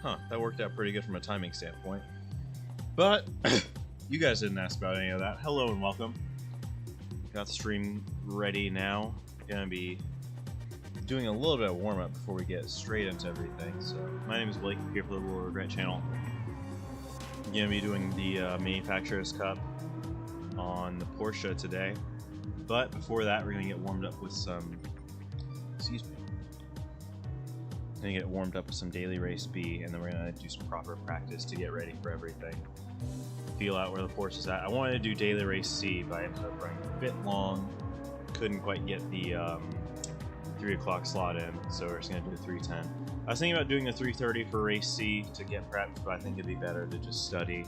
Huh, that worked out pretty good from a timing standpoint. But you guys didn't ask about any of that. Hello and welcome. Got the stream ready now. Gonna be doing a little bit of warm-up before we get straight into everything. So, my name is Blake, here for the Little Regret channel. I'm gonna be doing the Manufacturer's Cup on the Porsche today. But before that, we're gonna get warmed up with some... Excuse me. Gonna get warmed up with some daily race B, and then we're gonna do some proper practice to get ready for everything. Feel out where the Porsche is at. I wanted to do daily race C, but I ended up running a bit long. Couldn't quite get the 3 o'clock slot in, so we're just gonna do the 3:10. I was thinking about doing the 3:30 for race C to get prepped, but I think it'd be better to just study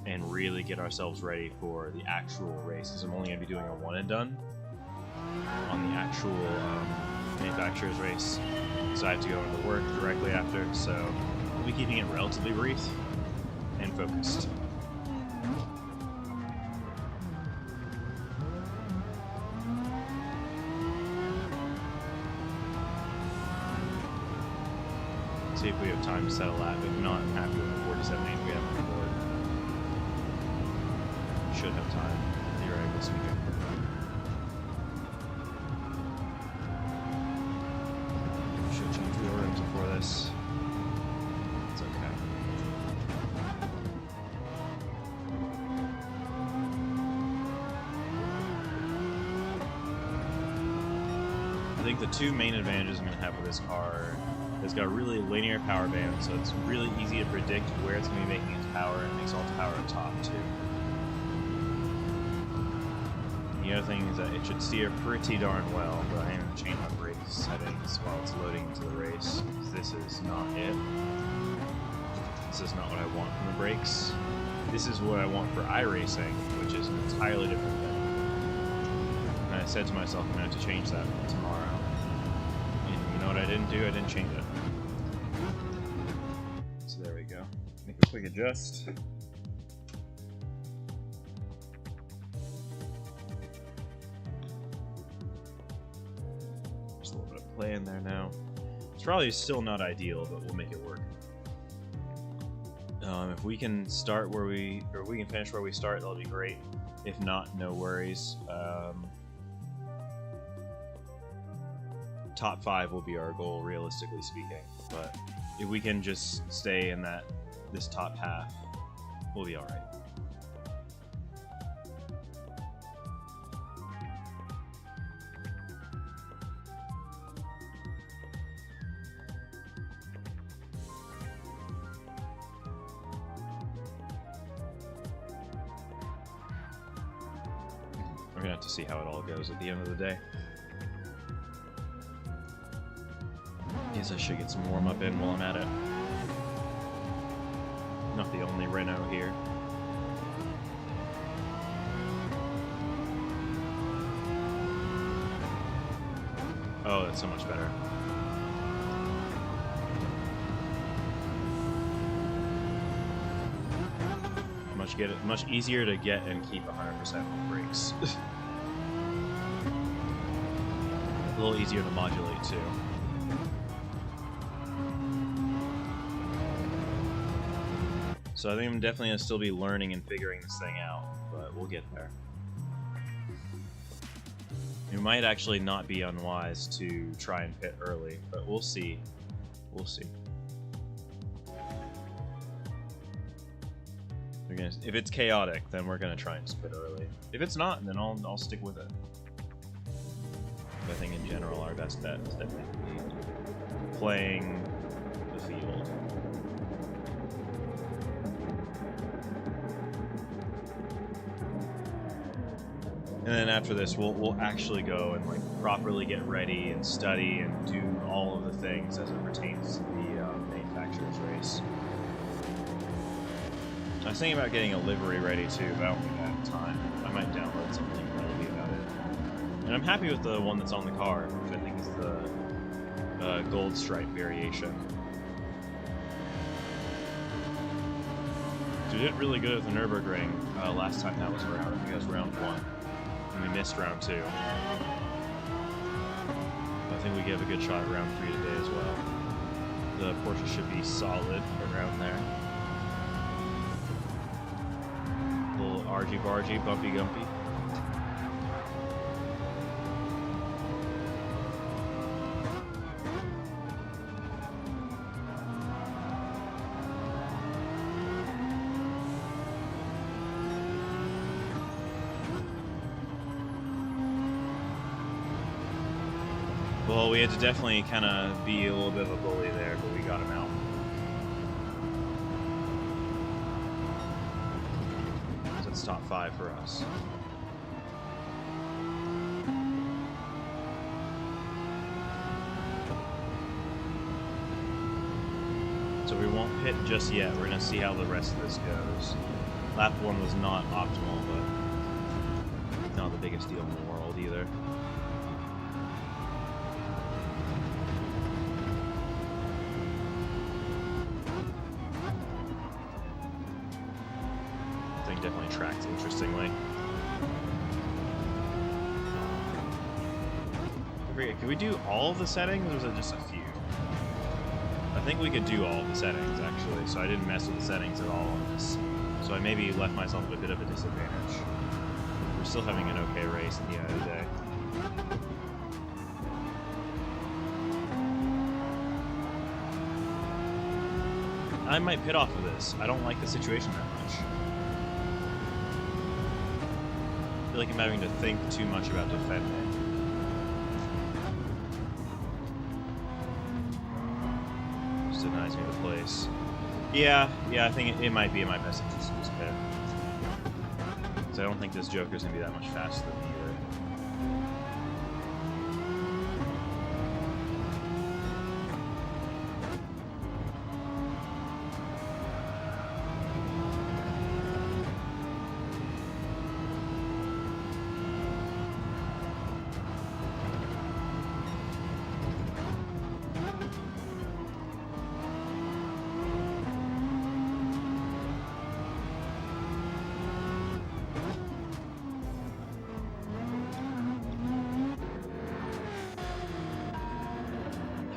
and really get ourselves ready for the actual race, because I'm only gonna be doing a one and done on the actual manufacturer's race. So I have to go into work directly after, so we'll be keeping it relatively brief and focused. See if we have time to set a lap. If not, I'm happy with the 47.8 we have on the board. Should have time, theoretically speaking. Before this. It's okay. I think the two main advantages I'm going to have with this car is it's got a really linear power band, so it's really easy to predict where it's going to be making its power, and it makes all its power up top too. The other thing is that it should steer pretty darn well, but I am going to change my brake settings while it's loading into the race, because this is not it. This is not what I want from the brakes. This is what I want for iRacing, which is an entirely different thing. And I said to myself, I'm going to have to change that tomorrow. And you know what I didn't do? I didn't change it. So there we go. Make a quick adjust. Play in there now. It's probably still not ideal, but we'll make it work. If we can start where we can finish where we start, that'll be great. If not, no worries. Top 5 will be our goal, realistically speaking. But if we can just stay in this top half, we'll be all right. We're gonna have to see how it all goes at the end of the day. Guess I should get some warm up in while I'm at it. Not the only Renault here. Oh, that's so much better. Much easier to get and keep 100% on brakes. A little easier to modulate too. So I think I'm definitely gonna still be learning and figuring this thing out, but we'll get there. It might actually not be unwise to try and pit early, but we'll see. We'll see. If it's chaotic, then we're gonna try and split early. If it's not, then I'll stick with it. But I think in general, our best bet is definitely playing the field. And then after this, we'll actually go and like properly get ready and study and do all of the things as it pertains to the manufacturer's race. I was thinking about getting a livery ready too, but I don't think I have time. I might download something probably about it. And I'm happy with the one that's on the car, which I think is the gold stripe variation. So we did really good at the Nürburgring last time that was around. I think that was round 1. And we missed round 2. I think we gave a good shot at round 3 today as well. The Porsche should be solid around there. A little argy-bargy, bumpy-gumpy. Well, we had to definitely kind of be a little bit of a bully there, but we got him out. So it's top 5 for us. So we won't hit just yet. We're going to see how the rest of this goes. Lap 1 was not optimal, but not the biggest deal in the world either. Definitely tracked interestingly. Can we do all of the settings, or was it just a few? I think we could do all of the settings, actually, so I didn't mess with the settings at all on this. So I maybe left myself at a bit of a disadvantage. We're still having an okay race at the end of the day. I might pit off of this. I don't like the situation that much. I feel like I'm having to think too much about defending. Just denies me the place. Yeah, I think it might be in my best interest to just pit. Because I don't think this Joker's going to be that much faster than me either.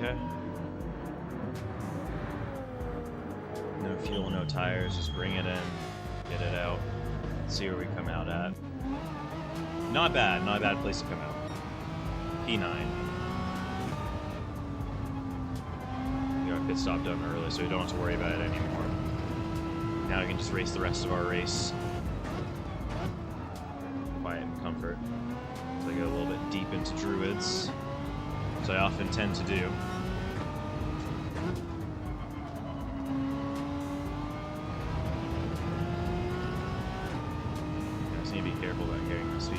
Okay. No fuel, no tires, just bring it in, get it out, see where we come out at. Not bad place to come out. P9. We got a pit stop done early, so we don't have to worry about it anymore. Now we can just race the rest of our race. Quiet and comfort. So I go a little bit deep into Druids, as I often tend to do. I just need to be careful about carrying my speed.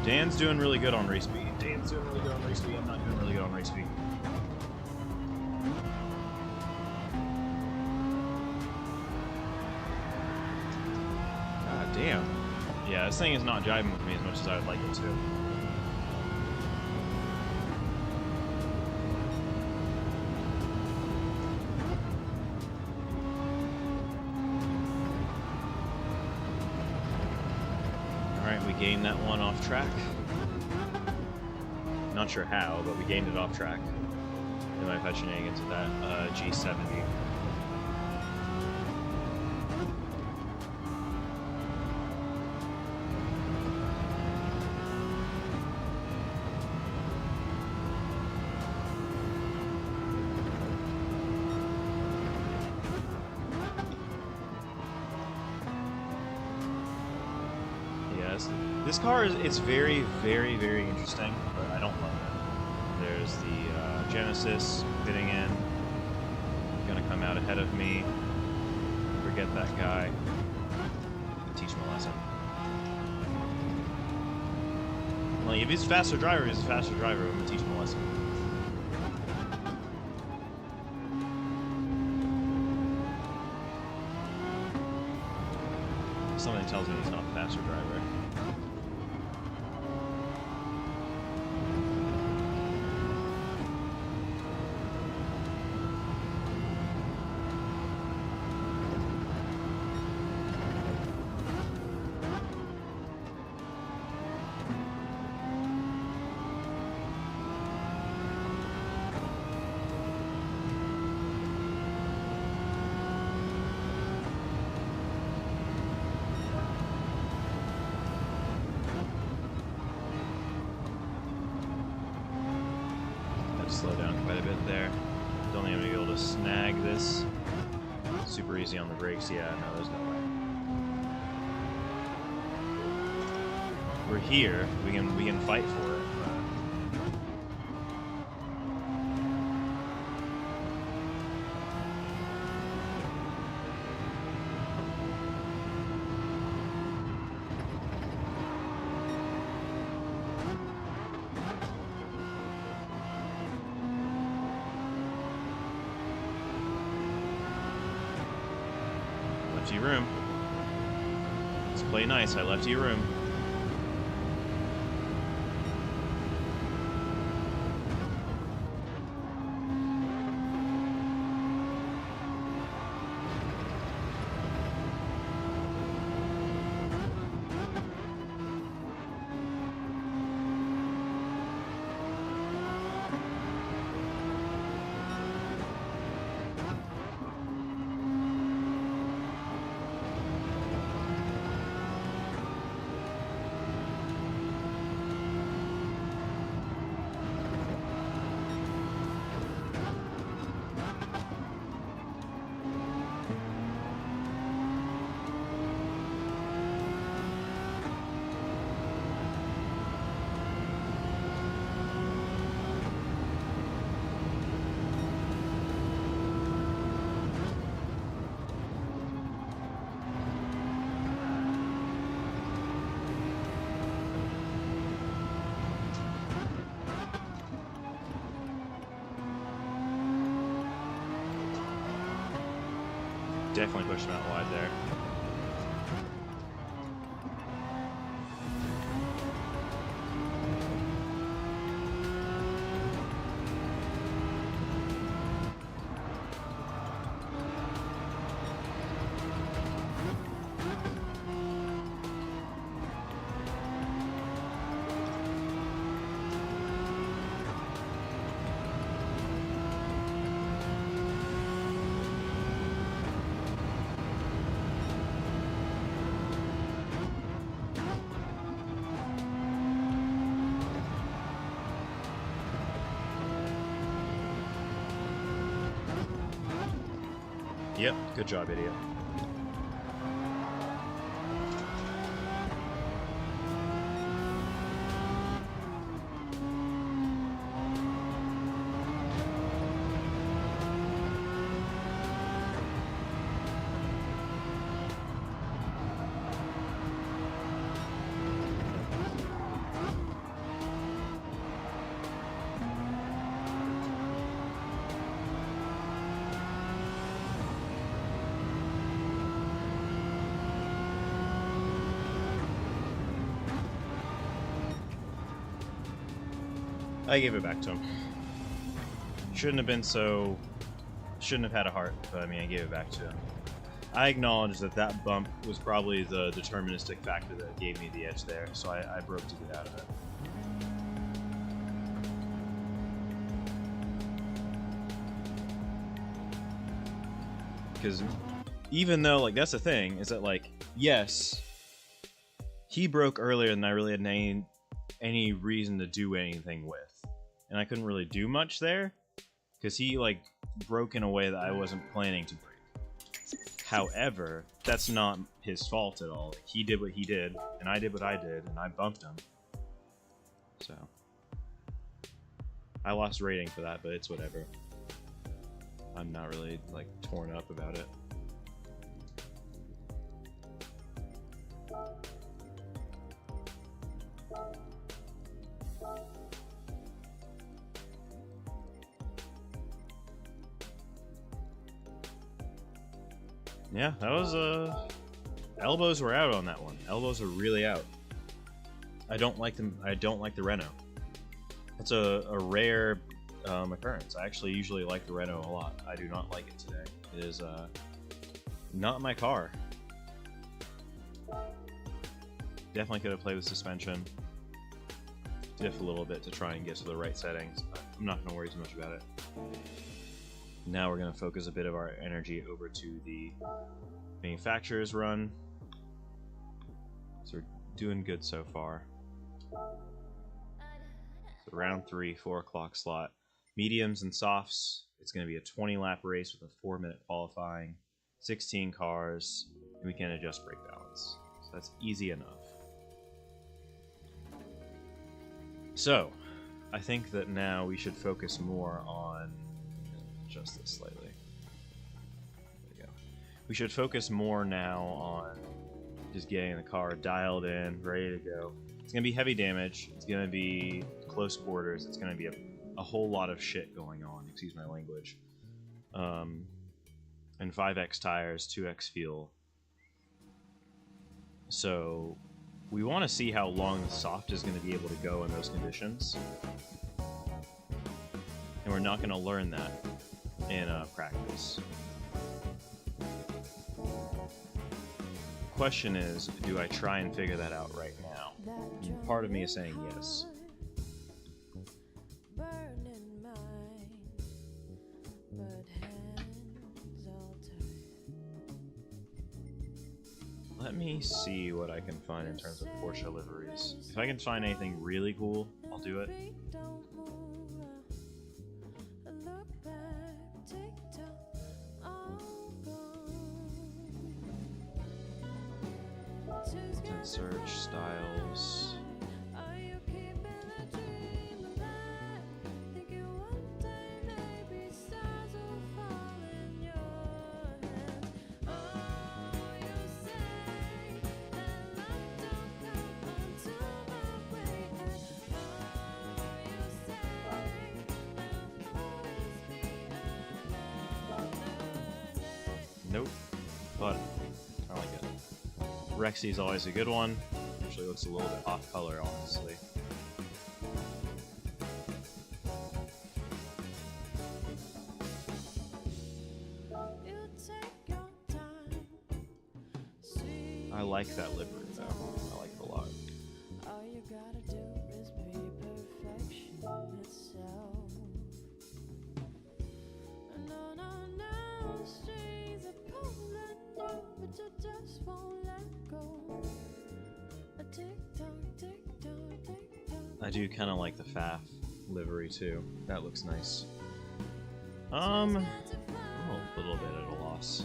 Dan's doing really good on race speed. I'm not doing really good on race speed. God damn. Yeah, this thing is not jiving with me as much as I would like it to. Alright, we gained that one off track. Not sure how, but we gained it off track. We might have had shenanigans with that G70. This car it's very, very, very interesting, but I don't love it. There's the Genesis fitting in, gonna come out ahead of me. Forget that guy. Teach him a lesson. Like, if he's a faster driver, he's a faster driver. I'm gonna teach him a lesson. Something tells me he's not a faster driver. slow down quite a bit there. Don't think I'm gonna be able to snag this. Super easy on the brakes. Yeah, no, there's no way. We're here. We can fight for it. Left you room. Let's play nice. I left you room. Definitely pushed him out wide there. Yep, good job, idiot. I gave it back to him. Shouldn't have been so... Shouldn't have had a heart, but I mean, I gave it back to him. I acknowledge that that bump was probably the deterministic factor that gave me the edge there, so I broke to get out of it. Because even though, like, that's the thing, is that, like, yes, he broke earlier than I really had any reason to do anything with. And I couldn't really do much there, because he, like, broke in a way that I wasn't planning to break. However, that's not his fault at all. Like, he did what he did, and I did what I did, and I bumped him. So, I lost rating for that, but it's whatever. I'm not really, like, torn up about it. Yeah, that was, elbows were out on that one. Elbows are really out. I don't like them. I don't like the Renault. It's a rare occurrence. I actually usually like the Renault a lot. I do not like it today. It is not my car. Definitely could have played with suspension. Diff a little bit to try and get to the right settings, but I'm not going to worry too much about it. Now we're going to focus a bit of our energy over to the manufacturer's run. So we're doing good so far. So round 3, 4 o'clock slot. Mediums and softs, it's going to be a 20-lap race with a 4-minute qualifying, 16 cars, and we can adjust brake balance. So that's easy enough. So, I think that now we should focus more on... adjust this slightly. There we go. We should focus more now on just getting the car dialed in, ready to go. It's going to be heavy damage, it's going to be close quarters, it's going to be a whole lot of shit going on, excuse my language. And 5x tires, 2x fuel. So we want to see how long the soft is going to be able to go in those conditions. And we're not going to learn that in practice. Question is, do I try and figure that out right now? And part of me is saying yes. Let me see what I can find in terms of Porsche liveries. If I can find anything really cool, I'll do it. Search styles. Nope, but I like it. Rexy is always a good one. Actually looks a little bit off color, honestly. I like that livery though. I like it a lot. All you gotta do is be perfection itself. No, strings are pulling you, but you just won't let go. I do kind of like the FAF livery too. That looks nice. I'm a little bit at a loss.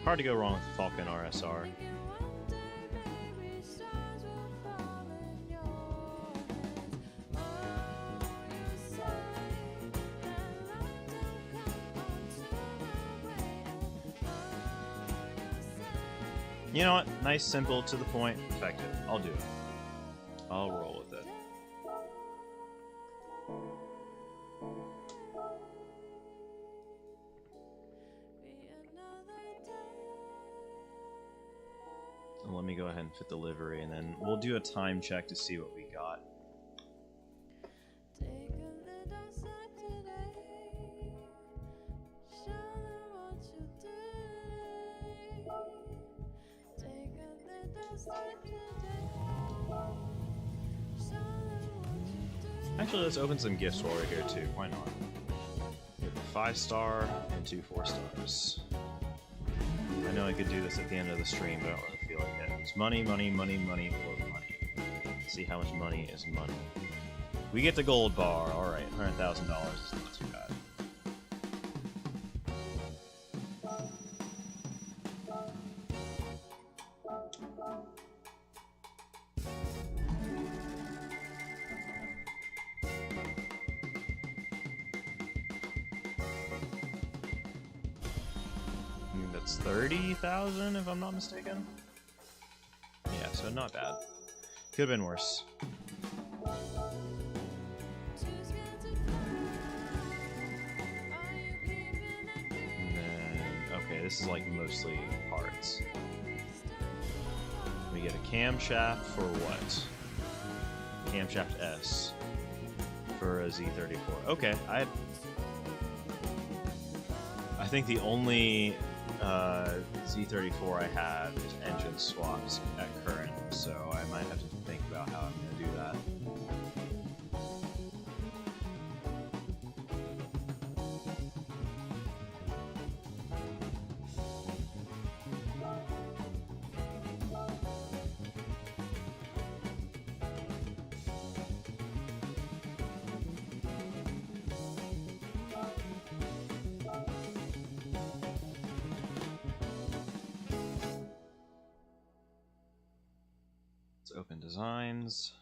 Hard to go wrong with the Falcon RSR. You know what? Nice, simple, to the point, effective. I'll do it. I'll roll with it. And let me go ahead and fit the livery, and then we'll do a time check to see what we got. Actually, let's open some gifts while we're here too. Why not? We have a 5-star and 2 4-stars. I know I could do this at the end of the stream, but I don't really feel like it. It's money, money, money, money, or money. Let's see how much money is money. We get the gold bar. All right, $100,000 is not too bad. That's 30,000 if I'm not mistaken. Yeah, so not bad. Could have been worse. And then, okay, this is like mostly parts. We get a camshaft for what? Camshaft S for a Z34. Okay, I think the only Z34 I have is engine swaps at current, so I might have to think about how I'm going to do that. open designs.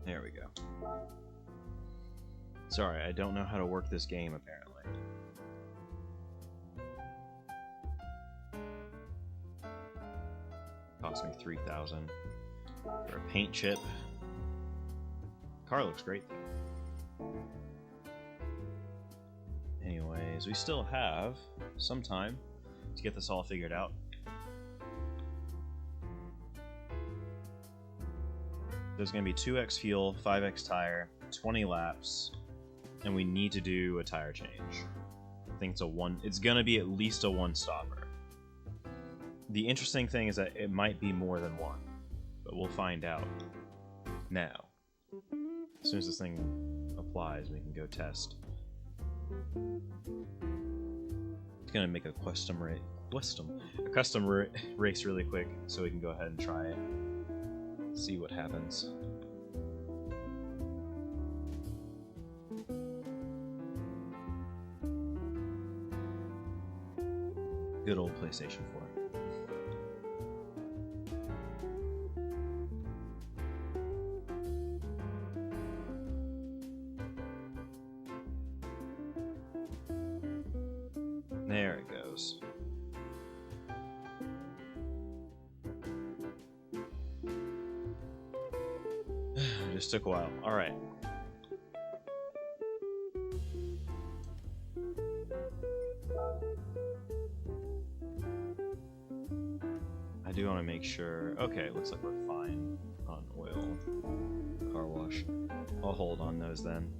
There we go. Sorry, I don't know how to work this game, apparently. Cost me $3,000 for a paint chip. Car looks great, though. Anyways, we still have some time to get this all figured out. There's going to be 2x fuel, 5x tire, 20 laps, and we need to do a tire change. I think it's going to be at least a one-stopper. The interesting thing is that it might be more than one, but we'll find out now. As soon as this thing applies, we can go test. It's going to make a custom race really quick, so we can go ahead and try it. See what happens. Good old PlayStation 4. There it goes. Just took a while. Alright. I do want to make sure. Okay, looks like we're fine on oil. Car wash. I'll hold on those then.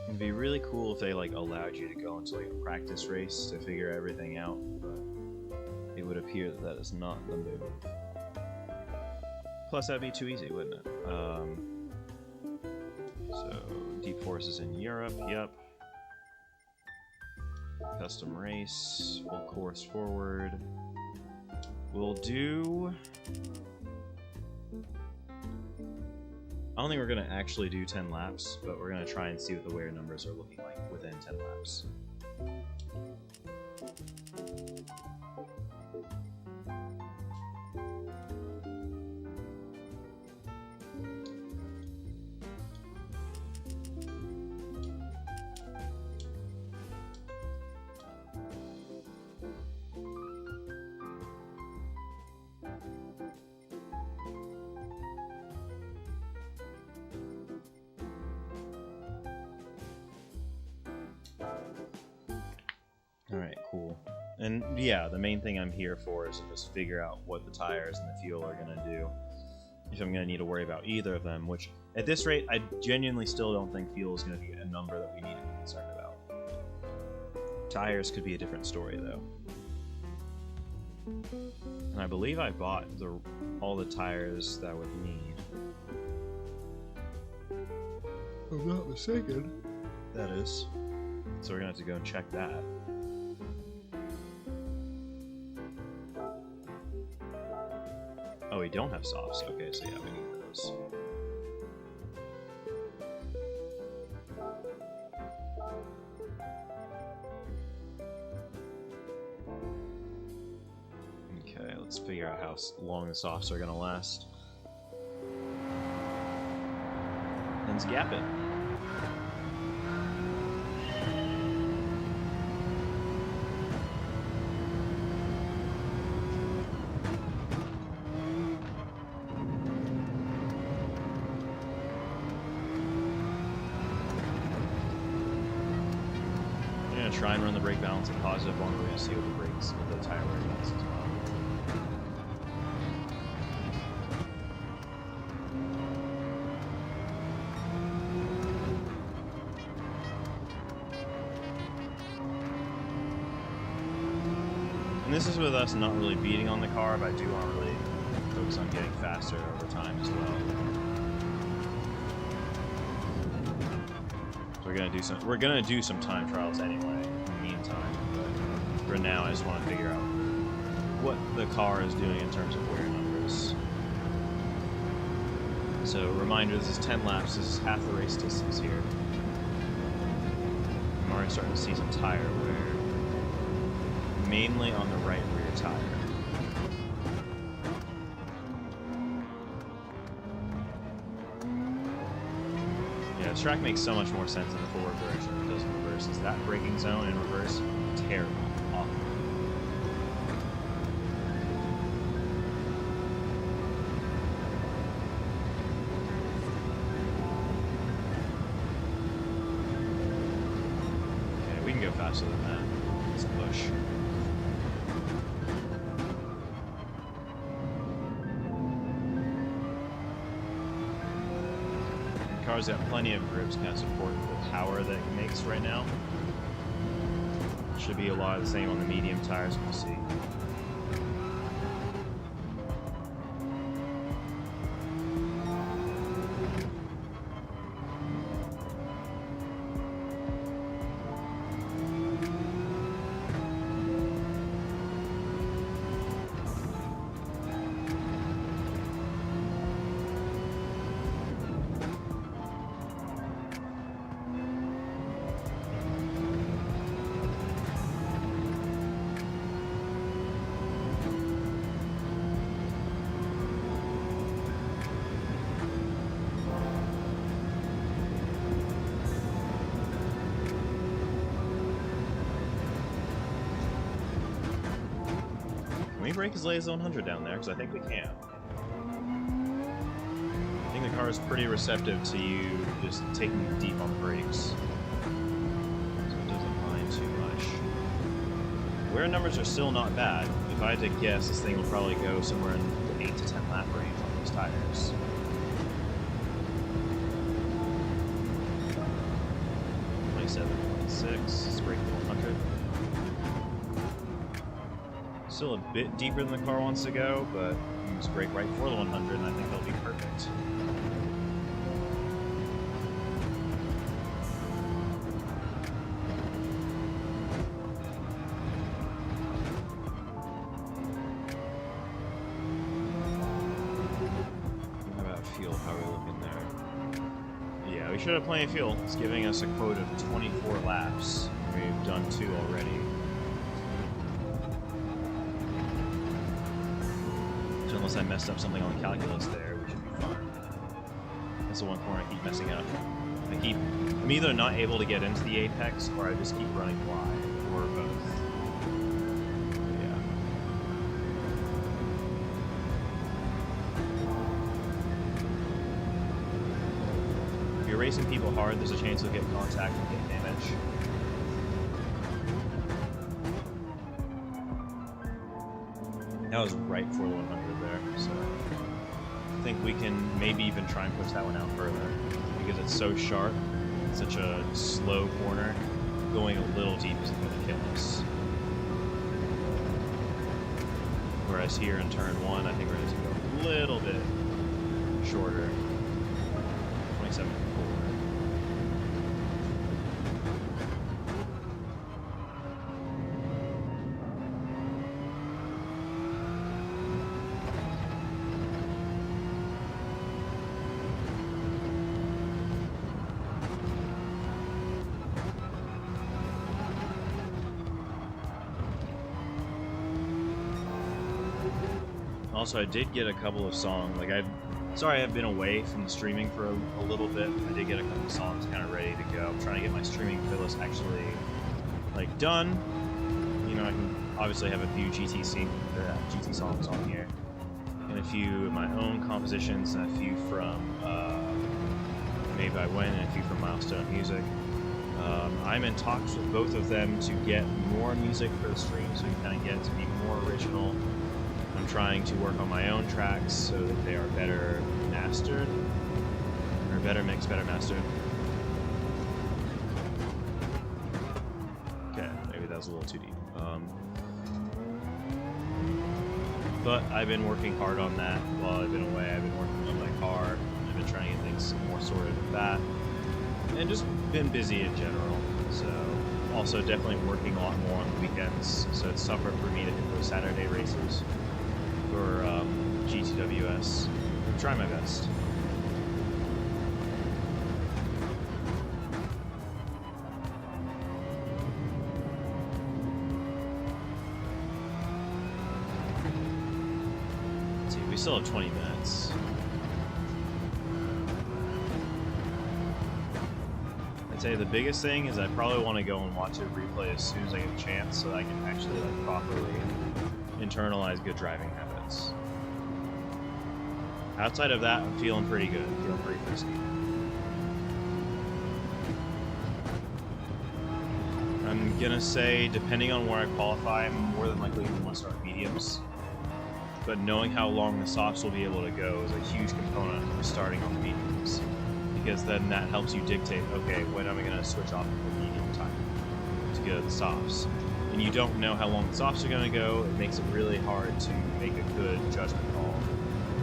It'd be really cool if they like allowed you to go into like a practice race to figure everything out, but it would appear that that is not the move. Plus that'd be too easy, wouldn't it? So deep forces in Europe, yep. Custom race, full course forward. We'll do... I don't think we're going to actually do 10 laps, but we're going to try and see what the wear numbers are looking like within 10 laps. Alright, cool. And yeah, the main thing I'm here for is to just figure out what the tires and the fuel are going to do. If I'm going to need to worry about either of them, which at this rate, I genuinely still don't think fuel is going to be a number that we need to be concerned about. Tires could be a different story, though. And I believe I bought all the tires that I would need. If I'm not mistaken. That is. So we're going to have to go and check that. Oh, we don't have softs. Okay, so yeah, we need those. Okay, let's figure out how long the softs are going to last. And gap it. Try and run the brake balance at positive one. We're going to see what the brakes, what the tire wear does as well. And this is with us not really beating on the car, but I do want to really focus on getting faster over time as well. So we're gonna do some time trials anyway in the meantime, but for now I just want to figure out what the car is doing in terms of wear numbers. So reminder, this is 10 laps, this is half the race distance here. I'm already starting to see some tire wear, mainly on the right rear tire. Yeah, this track makes so much more sense in the forward direction than it does in reverse. That braking zone in reverse, terrible, awful. Okay, we can go faster than that. Let's push. The car's got plenty of grips, kind of support the power that it makes right now. Should be a lot of the same on the medium tires, we'll see. Can we brake as late as 100 down there? Because I think we can. I think the car is pretty receptive to you just taking deep on the brakes. So it doesn't mind too much. Wear numbers are still not bad. If I had to guess, this thing will probably go somewhere in the 8 to 10 lap range on these tires. Let's brake to 100. Still a bit deeper than the car wants to go, but just brake right for the 100, and I think they'll be perfect. How about fuel? How are we looking there? Yeah, we should have plenty of fuel. It's giving us a quote of 24 laps. We've done 2 already. Unless I messed up something on the calculus there, we should be fine. That's the one corner I keep messing up. I'm either not able to get into the apex, or I just keep running wide, or both. Yeah. If you're racing people hard, there's a chance you'll get contact and get damage. That was right for the 100 there, so I think we can maybe even try and push that one out further because it's so sharp, it's such a slow corner, going a little deep isn't going to kill us. Whereas here in turn 1, I think we're going to go a little bit shorter, 27.4. Also, I did get a couple of songs, sorry I've been away from the streaming for a little bit. I did get a couple of songs kind of ready to go. I'm trying to get my streaming playlist actually, done. You know, I can obviously have a few GT songs on here, and a few of my own compositions, and a few from Made by Wen, and a few from Milestone Music. I'm in talks with both of them to get more music for the stream, so we can kind of get it to be more original. I'm trying to work on my own tracks so that they are better mastered, or better mixed, better mastered. Okay, maybe that was a little too deep. But I've been working hard on that while I've been away. I've been working on my car. I've been trying to get things more sorted with that. And just been busy in general. So also definitely working a lot more on the weekends. So it's tougher for me to hit those Saturday races for GTWS. I'm trying my best. Let's see, we still have 20 minutes. I'd say the biggest thing is I probably want to go and watch a replay as soon as I get a chance so that I can actually like properly internalize good driving habits. Outside of that, I'm feeling pretty good. I'm feeling pretty frisky. I'm gonna say, depending on where I qualify, I'm more than likely going to want to start mediums. But knowing how long the softs will be able to go is a huge component of starting on the mediums. Because then that helps you dictate, okay, when am I going to switch off the medium time to go to the softs? And you don't know how long the softs are going to go, it makes it really hard to make a good judgment call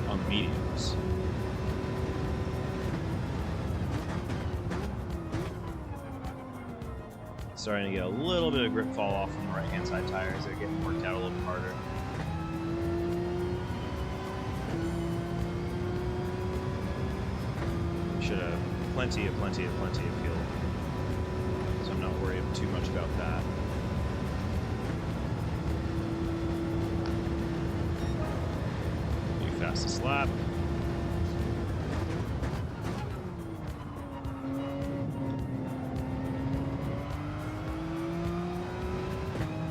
on the mediums. Starting to get a little bit of grip fall off from the right-hand side tires. They're getting worked out a little bit harder. Should have plenty of fuel, so I'm not worried too much about that. New fastest lap.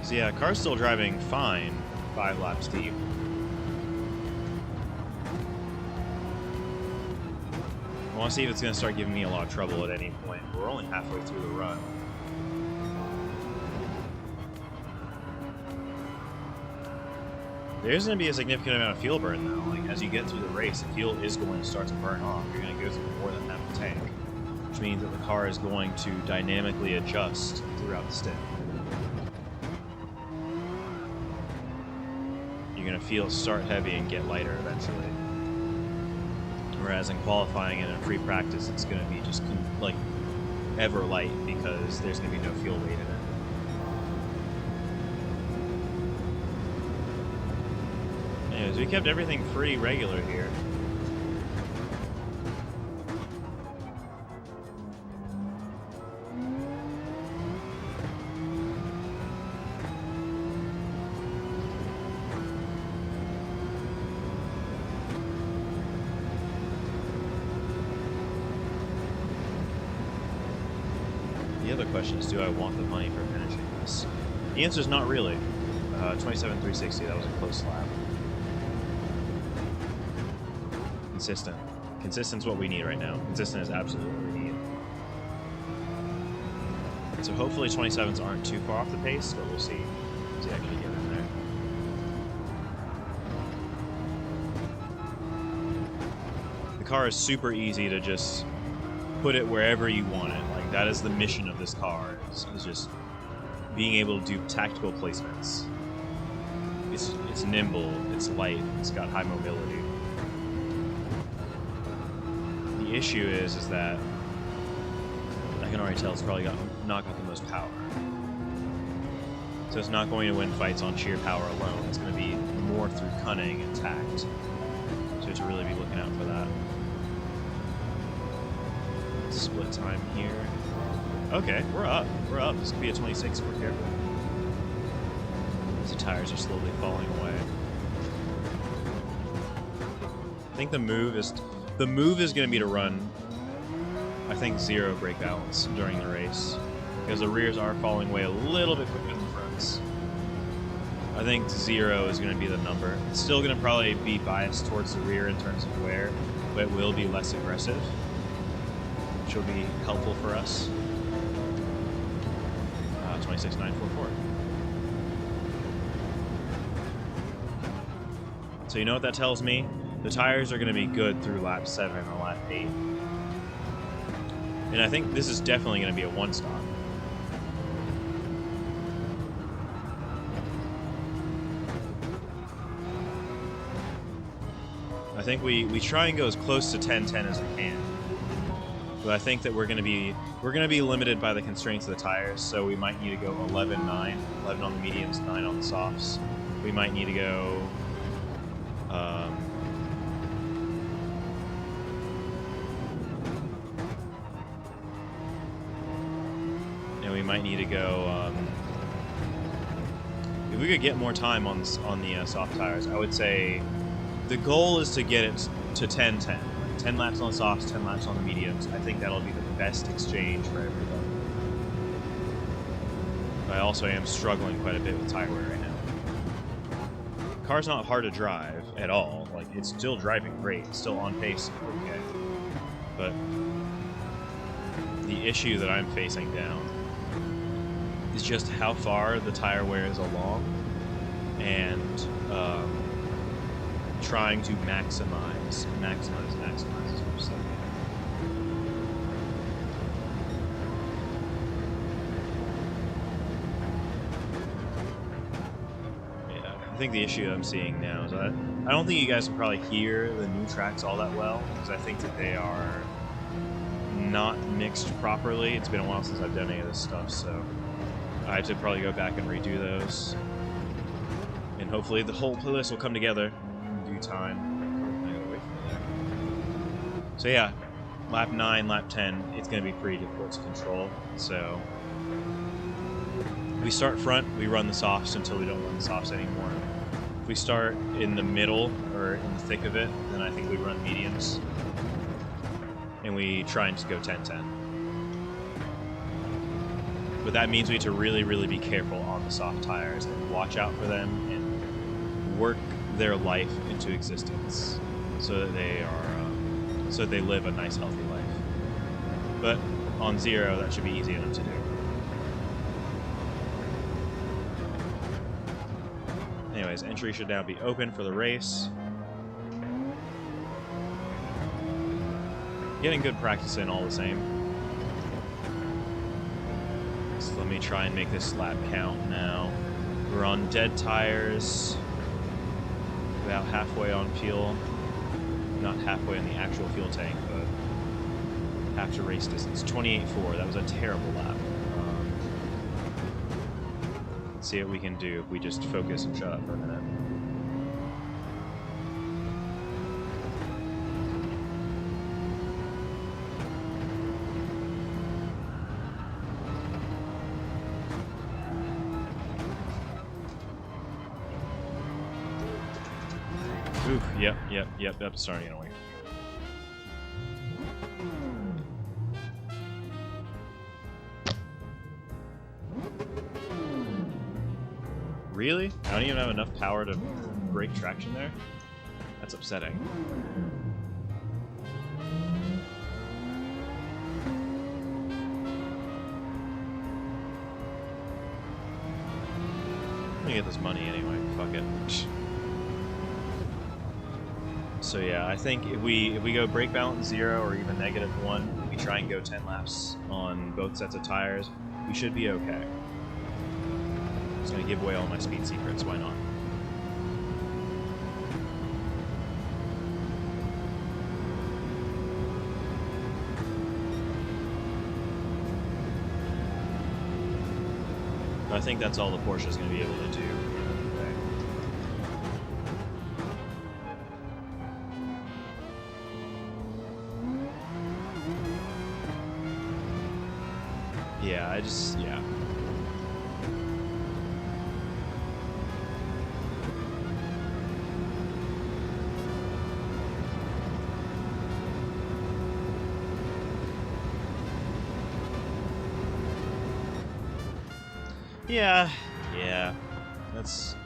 So yeah, car's still driving fine, 5 laps deep. I want to see if it's going to start giving me a lot of trouble at any point. We're only halfway through the run. There's going to be a significant amount of fuel burn, though. Like, as you get through the race, the fuel is going to start to burn off. You're going to go through more than half the tank, which means that the car is going to dynamically adjust throughout the stint. You're going to feel start heavy and get lighter eventually. Whereas in qualifying and in free practice, it's going to be just like ever light because there's going to be no fuel weight in it. Anyways, we kept everything pretty regular here. The other question is, do I want the money for finishing this? The answer is not really. 27,360, that was a close lap. Consistent. Consistent's what we need right now. Consistent is absolutely what we need. So hopefully 27s aren't too far off the pace, but we'll see. See how I can get in there. The car is super easy to just put it wherever you want it. Like, that is the mission of this car, is just being able to do tactical placements. It's nimble, it's light, it's got high mobility. The issue is that I can already tell it's probably not got the most power. So it's not going to win fights on sheer power alone. It's going to be more through cunning and tact. So you have to really be looking out for that. Split time here. Okay, we're up. We're up. This could be a 26 if we're careful. The tires are slowly falling away. I think the move is going to be to run, I think, 0 brake balance during the race, because the rears are falling away a little bit quicker than the fronts. I think 0 is going to be the number. It's still going to probably be biased towards the rear in terms of wear, but it will be less aggressive, which will be helpful for us. 26.944. So you know what that tells me? The tires are going to be good through lap 7 or lap 8. And I think this is definitely going to be a one-stop. I think we try and go as close to 10-10 as we can. But I think that we're gonna be limited by the constraints of the tires, so we might need to go 11-9, 11 on the mediums, 9 on the softs. We might need to go and we might need to go if we could get more time on the soft tires, I would say the goal is to get it to 10-10. 10 laps on the softs, 10 laps on the mediums. I think that'll be the best exchange for everybody. But I also am struggling quite a bit with tire wear right now. The car's not hard to drive at all. Like, it's still driving great. It's still on pace. Okay. But the issue that I'm facing down is just how far the tire wear is along and trying to maximize as much as I can. Yeah, I think the issue I'm seeing now is I don't think you guys can probably hear the new tracks all that well, because I think that they are not mixed properly. It's been a while since I've done any of this stuff, so I have to probably go back and redo those. And hopefully the whole playlist will come together in due time. So yeah, lap 9, lap 10, it's going to be pretty difficult to control. So we start front, we run the softs until we don't run the softs anymore. If we start in the middle or in the thick of it, then I think we run mediums. And we try and just go 10-10. But that means we need to really, really be careful on the soft tires and watch out for them and work their life into existence so that they are so that they live a nice, healthy life. But on zero, that should be easy enough to do. Anyways, entry should now be open for the race. Getting good practice in all the same. So let me try and make this lap count now. We're on dead tires, about halfway on fuel. Not halfway in the actual fuel tank, but half to race distance. 28.4. That was a terrible lap. Let's see what we can do if we just focus and shut up for a minute. Oof, yep, that's starting to get away. Really? I don't even have enough power to break traction there? That's upsetting. I'm gonna get this money anyway, fuck it. So yeah, I think if we go brake balance 0 or even -1, we try and go 10 laps on both sets of tires, we should be okay. Just gonna give away all my speed secrets, why not? But I think that's all the Porsche is gonna be able to do. Yeah, yeah. Yeah. That's...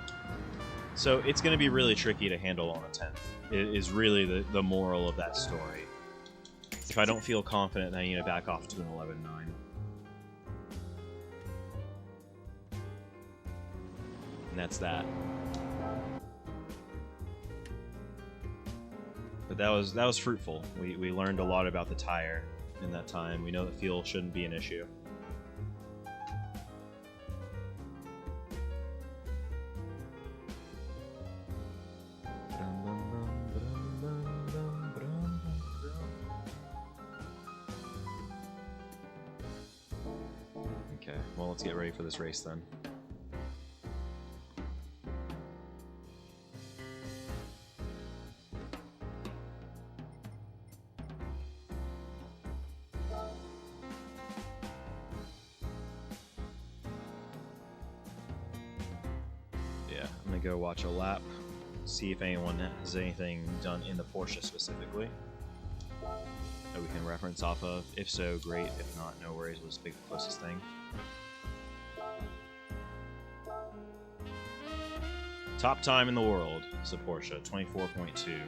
So it's going to be really tricky to handle on a 10th. It is really the moral of that story. If I don't feel confident, then I need to back off to an 11.9. And that's that. But that was fruitful. We learned a lot about the tire in that time. We know that fuel shouldn't be an issue. well, let's get ready for this race then. Yeah, I'm gonna go watch a lap, see if anyone has anything done in the Porsche specifically that we can reference off of. If so, great. If not, no worries. We'll just pick the closest thing. Top time in the world is a Porsche, 24.2.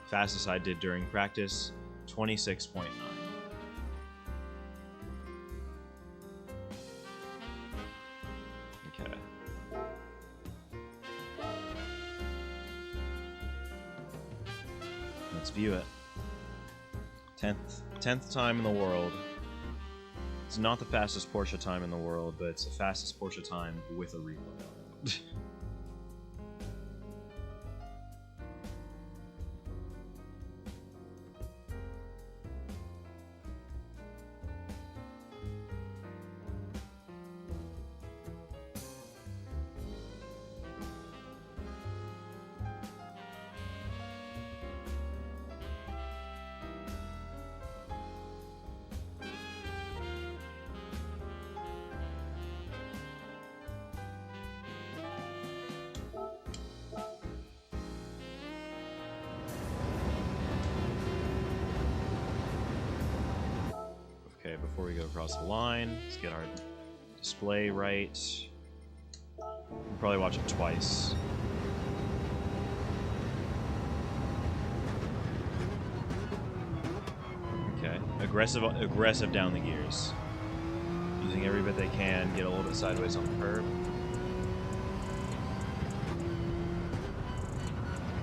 Fastest I did during practice, 26.9. Okay. Let's view it. 10th time in the world. It's not the fastest Porsche time in the world, but it's the fastest Porsche time with a replay on it. Okay, before we go across the line, let's get our display right. We'll probably watch it twice. Okay, aggressive down the gears. Using every bit they can, get a little bit sideways on the curb.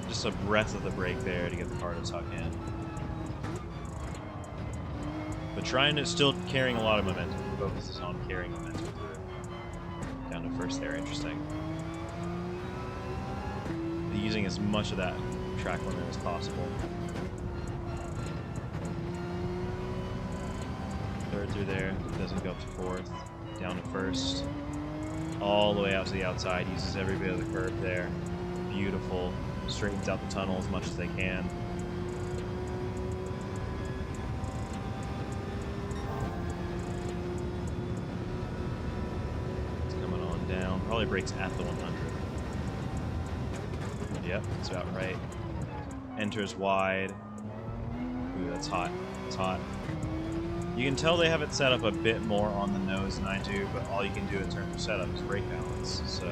Just a breath of the brake there to get the car to tuck in. But trying to still carrying a lot of momentum. The focus is on carrying momentum through. Down to first there, interesting. Using as much of that track limit as possible. Third through there, doesn't go up to fourth. Down to first. All the way out to the outside, uses every bit of the curve there. Beautiful. Straightens out the tunnel as much as they can. Probably brakes at the 100. Yep, that's about right. Enters wide. Ooh, that's hot. It's hot. You can tell they have it set up a bit more on the nose than I do, but all you can do in terms of setup is brake balance. So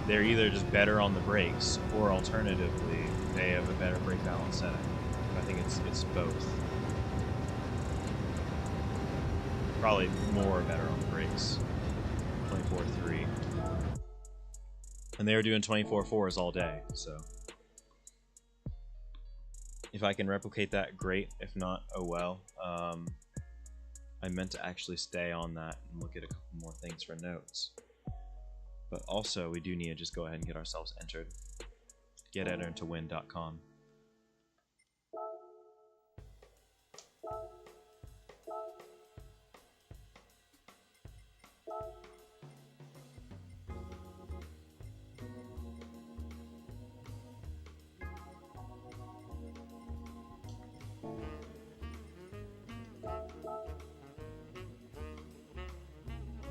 they're either just better on the brakes, or alternatively, they have a better brake balance setting. I think it's both. Probably more better on the brakes. 24.3. And they were doing 24.4s all day, so if I can replicate that, great. If not, oh well. I meant to actually stay on that and look at a couple more things for notes. But also, we do need to just go ahead and get ourselves entered. GetEnteredToWin.com.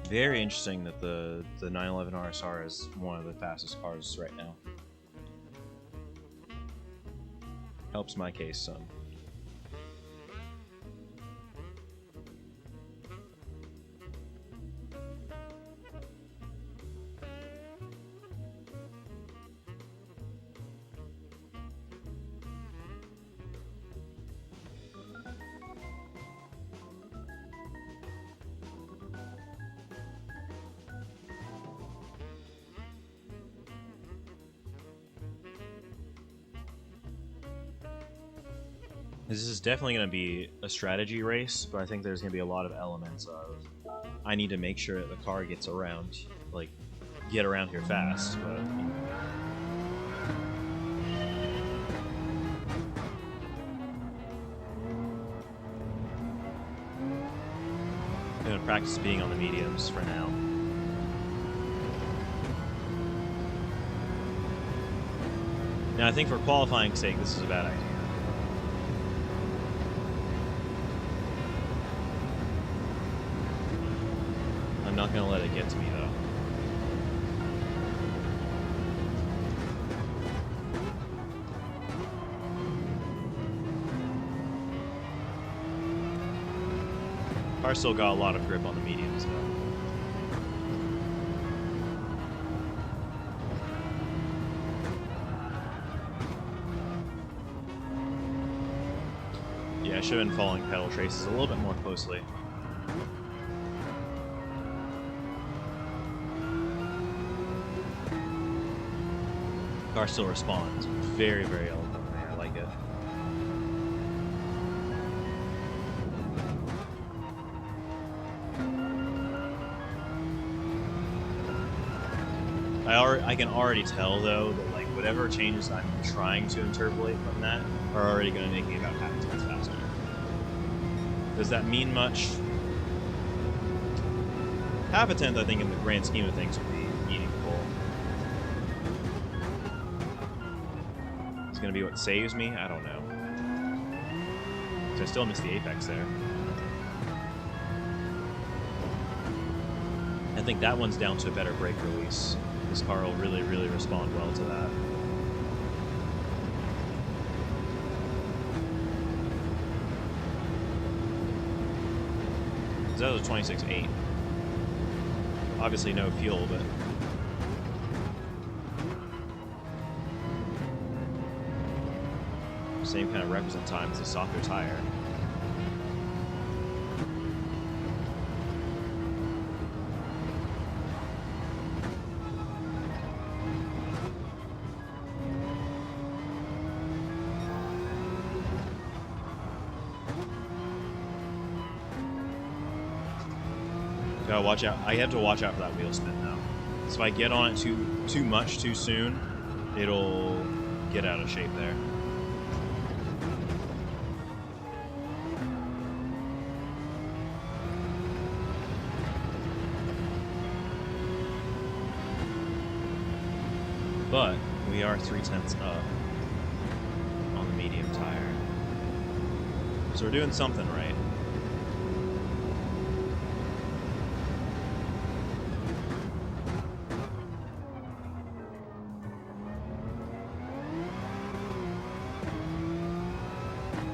Very interesting that the 911 RSR is one of the fastest cars right now. Helps my case some. This is definitely going to be a strategy race, but I think there's going to be a lot of elements of I need to make sure that the car gets around, like, get around here fast, but... gonna practice being on the mediums for now. Now I think for qualifying's sake, this is a bad idea. I'm not gonna let it get to me though. Car's still got a lot of grip on the mediums though. Yeah, I should have been following pedal traces a little bit more closely. Car still responds very, very eloquently. I like it. I can already tell though that like whatever changes I'm trying to interpolate from that are already going to make me about half a tenth faster. Does that mean much? Half a tenth, I think, in the grand scheme of things would be meaningful. It's going to be what saves me? I don't know. So I still missed the apex there. I think that one's down to a better brake release. This car will really, really respond well to that. That was a 26.8. Obviously no fuel, but same kind of represent time as a softer tire. Gotta watch out. I have to watch out for that wheel spin now. So if I get on it too much too soon, it'll get out of shape there. But we are 3/10 up on the medium tire. So we're doing something right.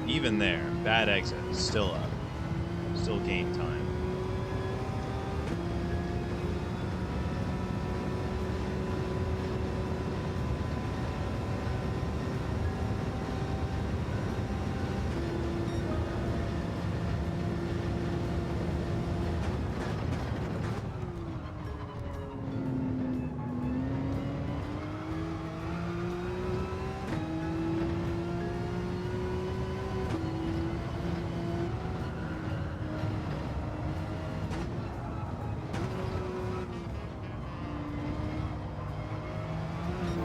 Even there, bad exit, still up. Still gain time.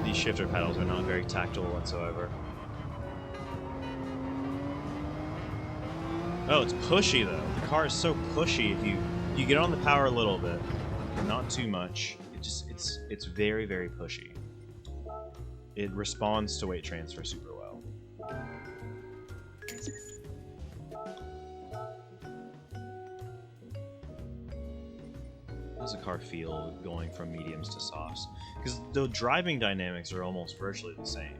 These shifter pedals are not very tactile whatsoever. Oh, it's pushy though. The car is so pushy. If you get on the power a little bit, not too much. It's very, very pushy. It responds to weight transfer super well. How does the car feel going from mediums to softs? Because the driving dynamics are almost virtually the same.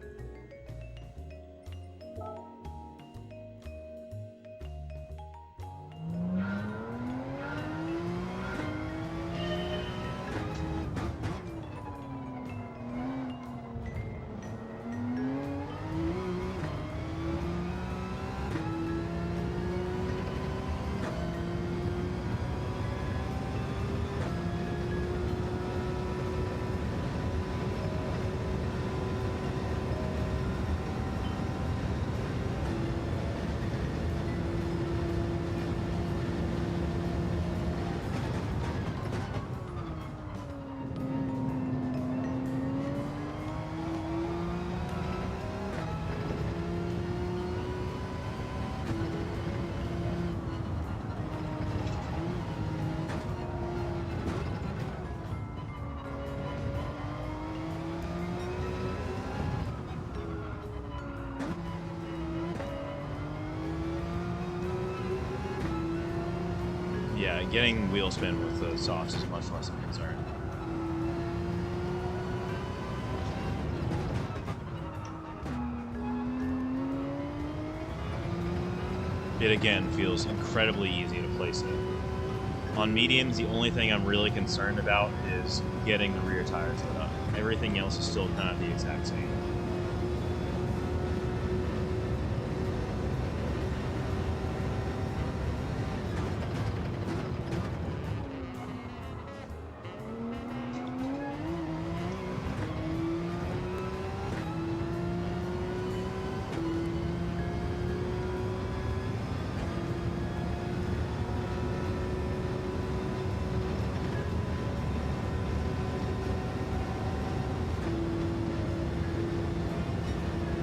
yeah, getting wheel spin with the softs is much less of a concern. It again feels incredibly easy to place it. On mediums, the only thing I'm really concerned about is getting the rear tires lit up. Everything else is still kind of the exact same.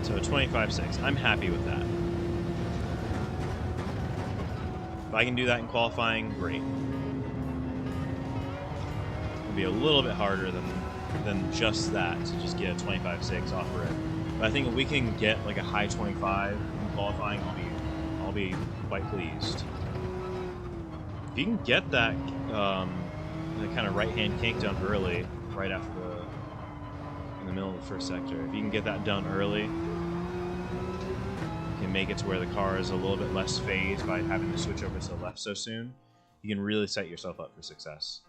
So 25.6. I'm happy with that. If I can do that in qualifying, great. It'll be a little bit harder than just that to just get a 25.6 off road. But I think if we can get like a high 25 in qualifying, I'll be quite pleased. If you can get that the kind of right-hand kink done early, right after in the middle of the first sector, if you can get that done early, can make it to where the car is a little bit less phased by having to switch over to the left so soon, you can really set yourself up for success.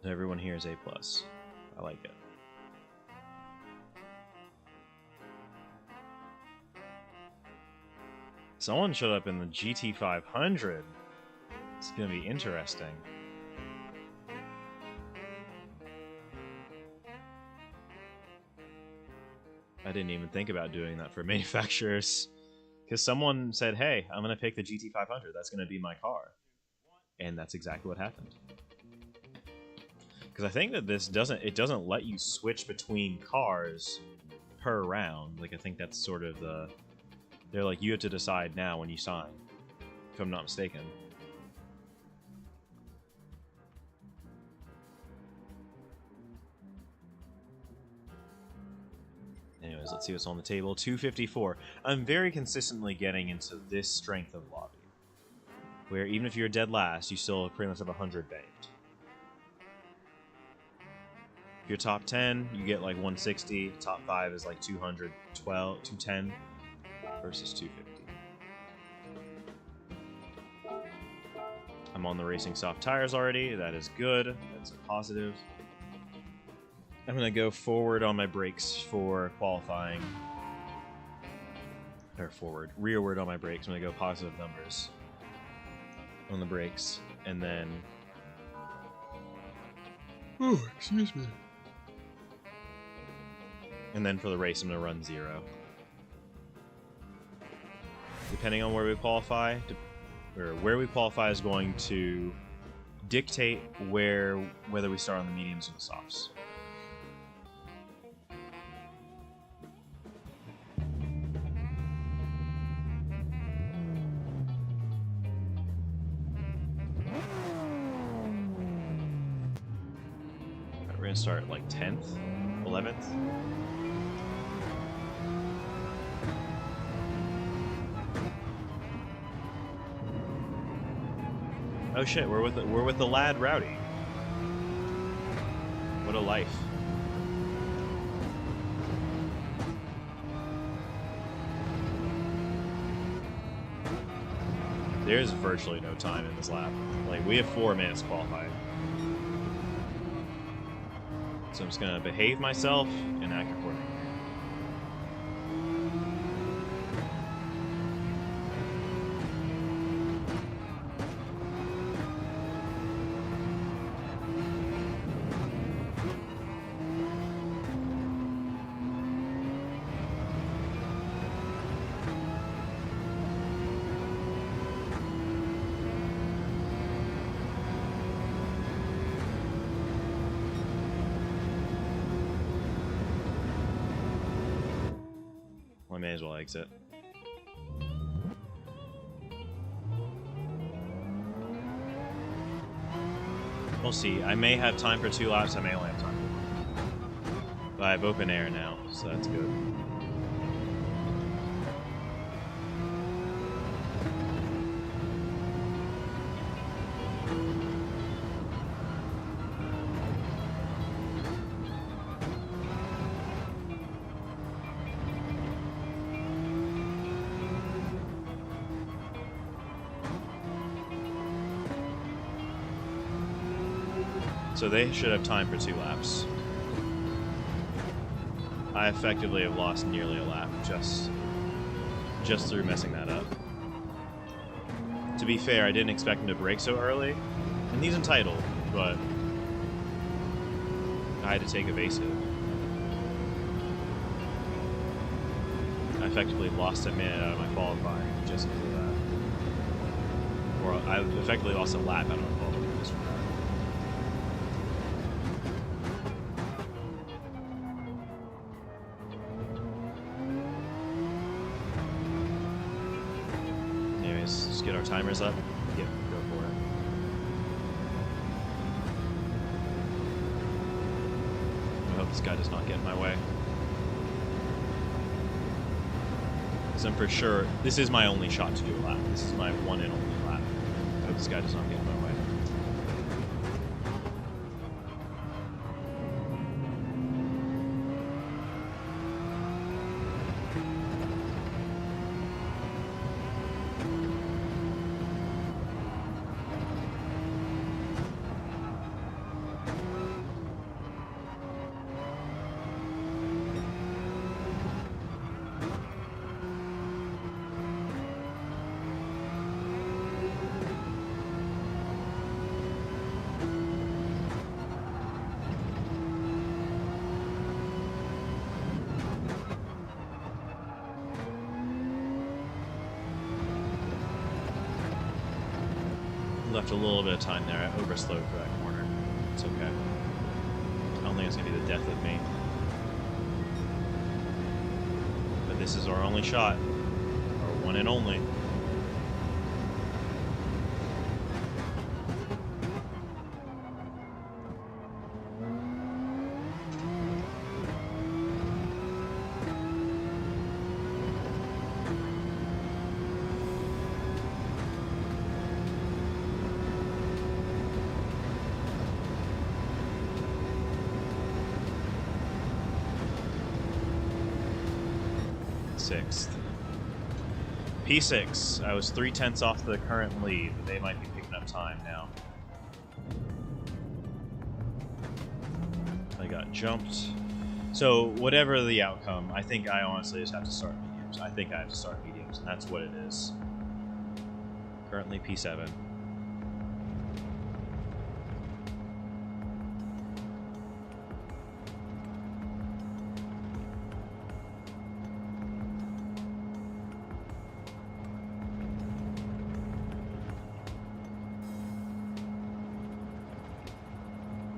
Everyone here is A+. I like it. Someone showed up in the GT500. It's going to be interesting. I didn't even think about doing that for manufacturers. Because someone said, hey, I'm going to pick the GT500. That's going to be my car. And that's exactly what happened. Because I think that this doesn't let you switch between cars per round. Like, I think that's sort of the... They're like, you have to decide now when you sign, if I'm not mistaken. Anyways, let's see what's on the table. 254. I'm very consistently getting into this strength of lobby, where even if you're dead last, you still pretty much have 100 banked. If you're top 10, you get like 160. Top 5 is like 210 versus 250. I'm on the racing soft tires already. That is good. That's a positive. I'm going to go forward on my brakes for qualifying. Or forward. Rearward on my brakes. I'm going to go positive numbers on the brakes. And then... Oh, excuse me. And then for the race, I'm going to run 0. Depending on where we qualify, is going to dictate whether we start on the mediums or the softs. We're gonna start like 10th, 11th. Oh shit, we're with the lad Rowdy. What a life. There's virtually no time in this lap. Like, we have 4 minutes to qualify. So I'm just gonna behave myself and act accordingly. I may as well exit. We'll see. I may have time for 2 laps. I may only have time for 1. But I have open air now, so that's good. So they should have time for 2 laps. I effectively have lost nearly a lap just through messing that up. To be fair, I didn't expect him to brake so early, and he's entitled, but I had to take evasive. I effectively lost a minute out of my qualifying just because of that. Or I effectively lost a lap out of my qualifying just from that. Let's get our timers up. Yeah, go for it. I hope this guy does not get in my way. Because I'm for sure, this is my only shot to do a lap. This is my one and only lap. I hope this guy does not get in my way. Left a little bit of time there. I overslowed for that corner. It's okay. I don't think it's going to be the death of me. But this is our only shot. Our one and only. Sixth. P6. I was 3/10 off the current lead, but they might be picking up time now. I got jumped. So whatever the outcome, I think I honestly just have to start mediums. I think I have to start mediums, and that's what it is. Currently P7.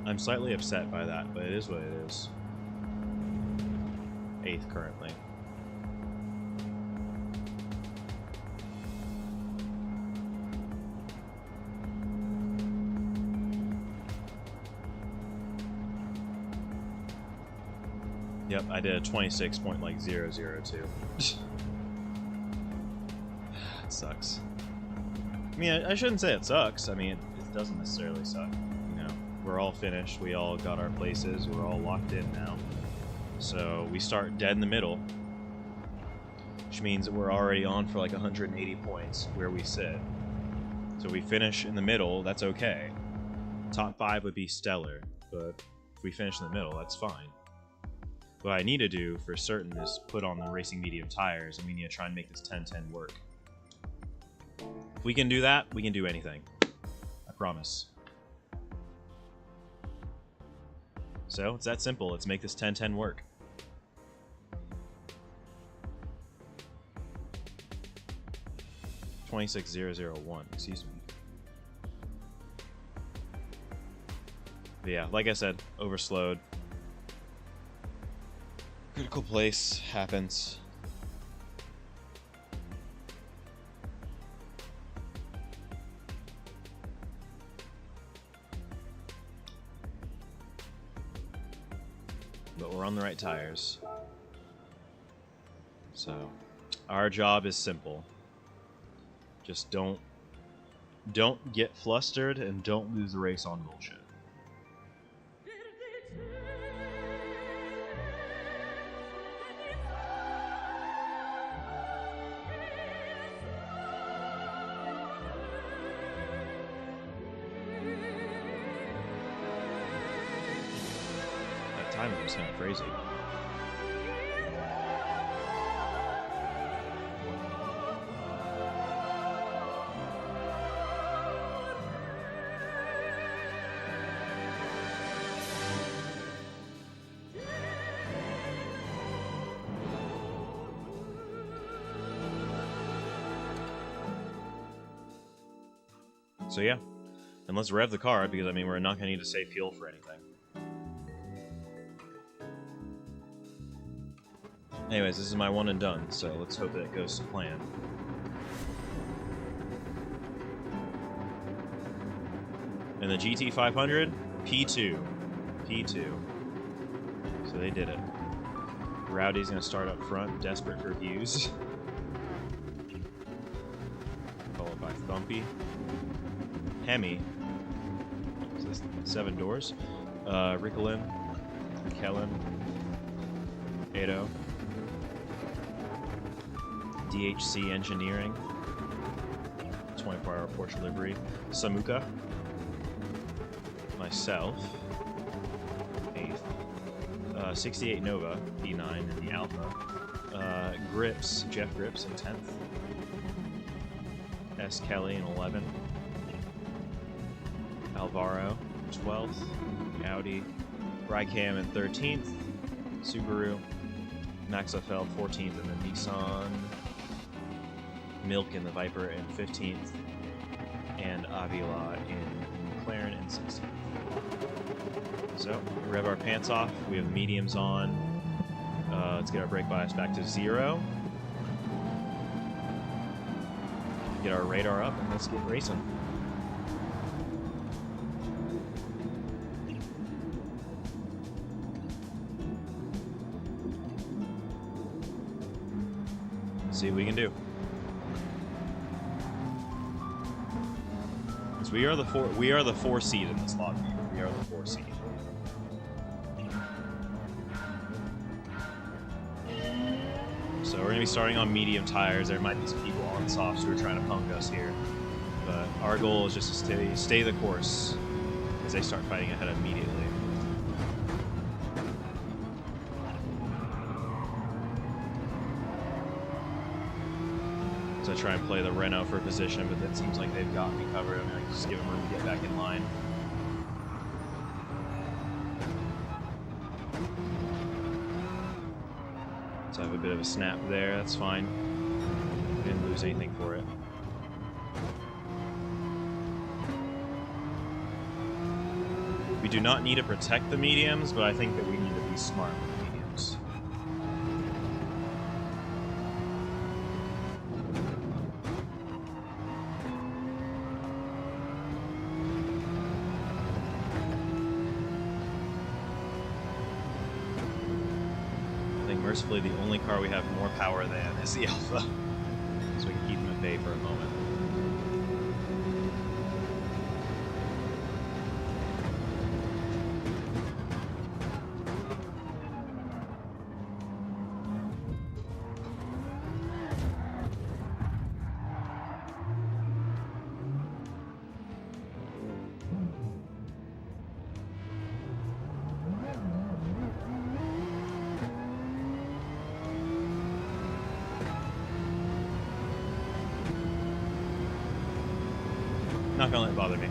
I'm slightly upset by that, but it is what it is. 8th currently. Yep, I did a 26.002. It sucks. I mean, I shouldn't say it sucks. I mean, it doesn't necessarily suck. We're all finished. We all got our places. We're all locked in now. So we start dead in the middle, which means that we're already on for like 180 points where we sit. So we finish in the middle, that's okay. Top 5 would be stellar, but if we finish in the middle, that's fine. What I need to do for certain is put on the racing medium tires, and we need to try and make this 10-10 work. If we can do that, we can do anything. I promise. So, it's that simple. Let's make this 10-10 work. $26,001, excuse me. But yeah, like I said, overslowed. Critical place happens. we're on the right tires. So, our job is simple. Just don't get flustered and don't lose the race on bullshit. That timing was kind of crazy. So yeah, and let's rev the car, because I mean we're not going to need to save fuel for anything. Anyways, this is my one and done, so let's hope that it goes to plan. And the GT500, P2. So they did it. Rowdy's going to start up front, desperate for views. Followed by Thumpy. Hemi. Is this 7 doors? Rickolin. Kellen. Ado. DHC Engineering. 24-hour Porsche livery. Samuka. Myself. 8th. 68 Nova, P9 in the Alpha. Grips, Jeff Grips in 10th. S. Kelly in 11th. Alvaro, 12th, Audi, Rycam in 13th, Subaru, Maxafeld 14th in the Nissan, Milk in the Viper in 15th, and Avila in McLaren in 16th. So, we rev our pants off, we have the mediums on, let's get our brake bias back to 0, get our radar up, and let's get racing. See what we can do. So we are the four seed in this lobby. We are the 4 seed. So we're gonna be starting on medium tires. There might be some people on softs who are trying to punk us here, but our goal is just to stay the course as they start fighting ahead immediately. I try and play the Renault for position, but it seems like they've got me covered. I'm going to just give them room to get back in line. So I have a bit of a snap there, that's fine. Didn't lose anything for it. We do not need to protect the mediums, but I think that we need to be smart with the mediums. Mercifully, the only car we have more power than is the Alpha, so we can keep them at bay for a moment. Not gonna let it bother me.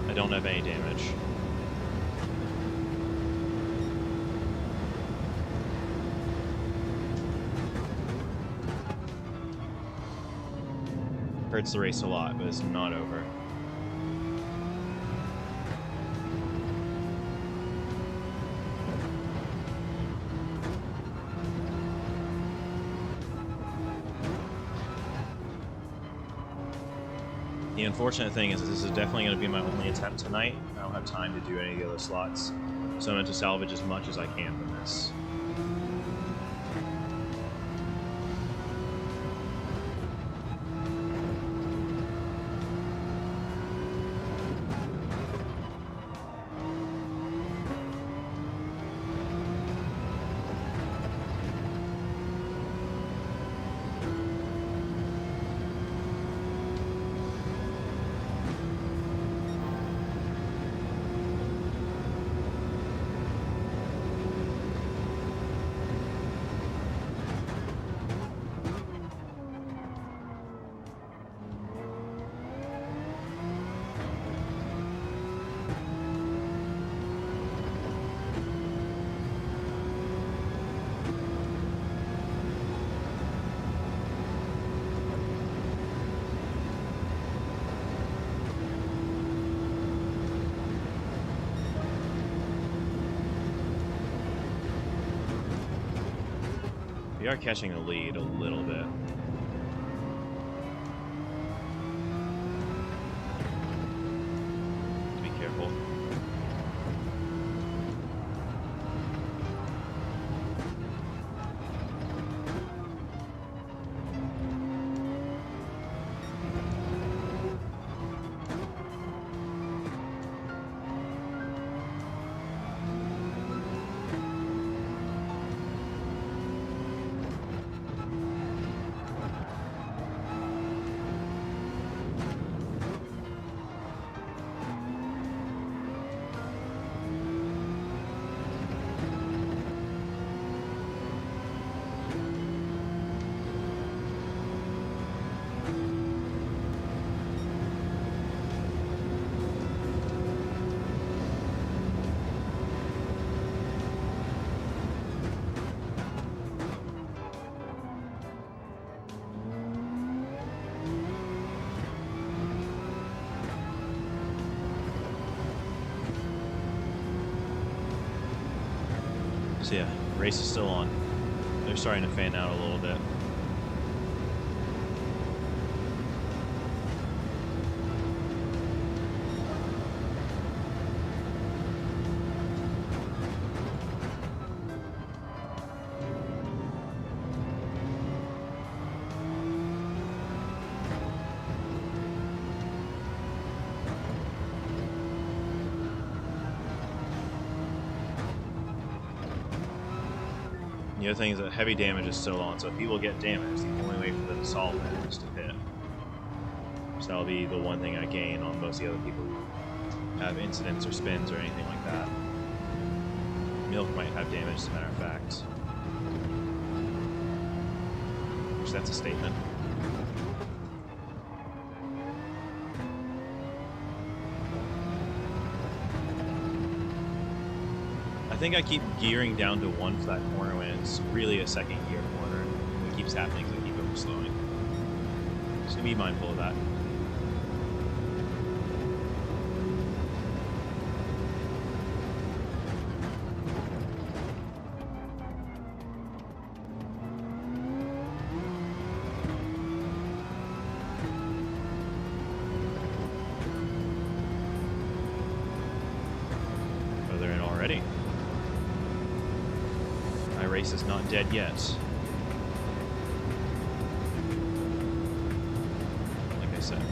I don't have any damage. Hurts the race a lot, but it's not over. The unfortunate thing is that this is definitely going to be my only attempt tonight. I don't have time to do any of the other slots, so I'm going to salvage as much as I can from this. We are catching the lead a little bit. Be careful. So yeah, race is still on. They're starting to fan out a little bit. The other thing is that heavy damage is still on, so if people get damaged, the only way for them to solve that is to pit. So that'll be the one thing I gain on most of the other people who have incidents or spins or anything like that. Milk might have damage, as a matter of fact. Which that's a statement. I think I keep gearing down to 1 for that corner when it's really a second gear corner. It keeps happening because I keep overslowing. Just gonna be mindful of that. Oh, they're in already. My race is not dead yet. Like I said.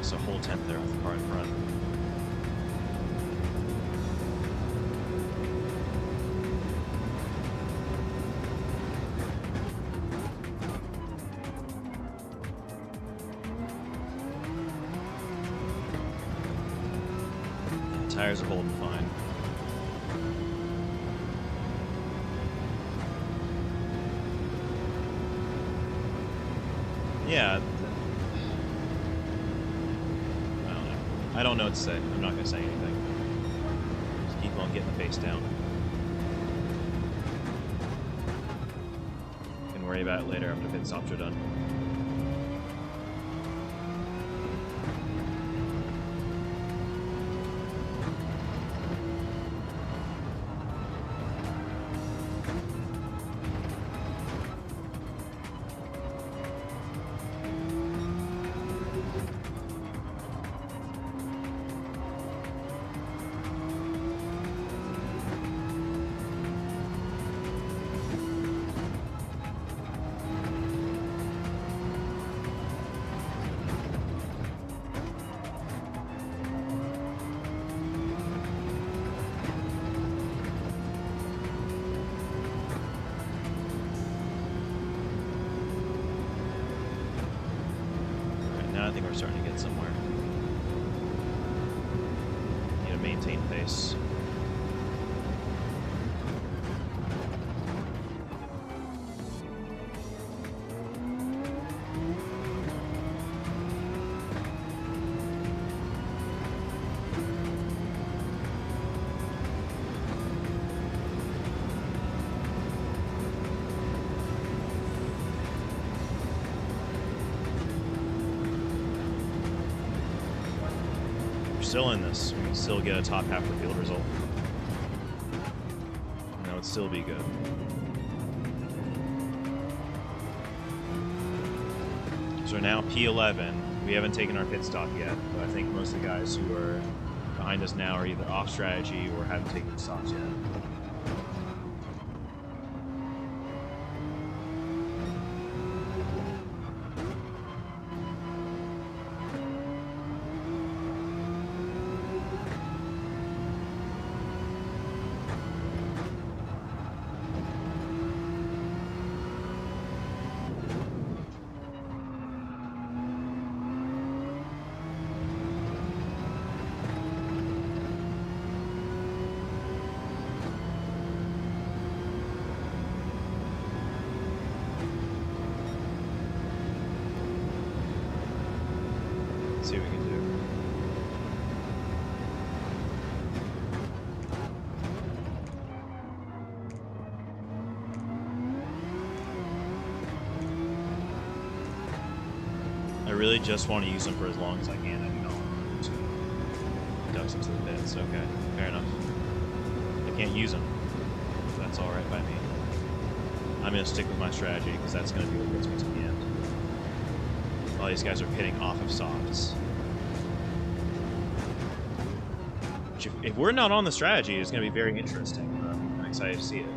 A whole 10th there with the car in front. Tires are holding fine. Yeah. I don't know. I don't know what to say. I'm not gonna say anything. Just keep on getting the face down. Can worry about it later after pit stops are done. I think we're starting to get somewhere. Need to maintain pace. Still in this. We can still get a top half of the field result. And that would still be good. So now P11. We haven't taken our pit stop yet, but I think most of the guys who are behind us now are either off strategy or haven't taken the stops yet. See what we can do. I really just want to use them for as long as I can. I do not want to ducks into the pits. Okay, fair enough. I can't use them. That's all right by me. I'm going to stick with my strategy because that's going to be what gets me to the end. All these guys are pitting off of softs. Which if we're not on the strategy, it's going to be very interesting. I'm excited to see it.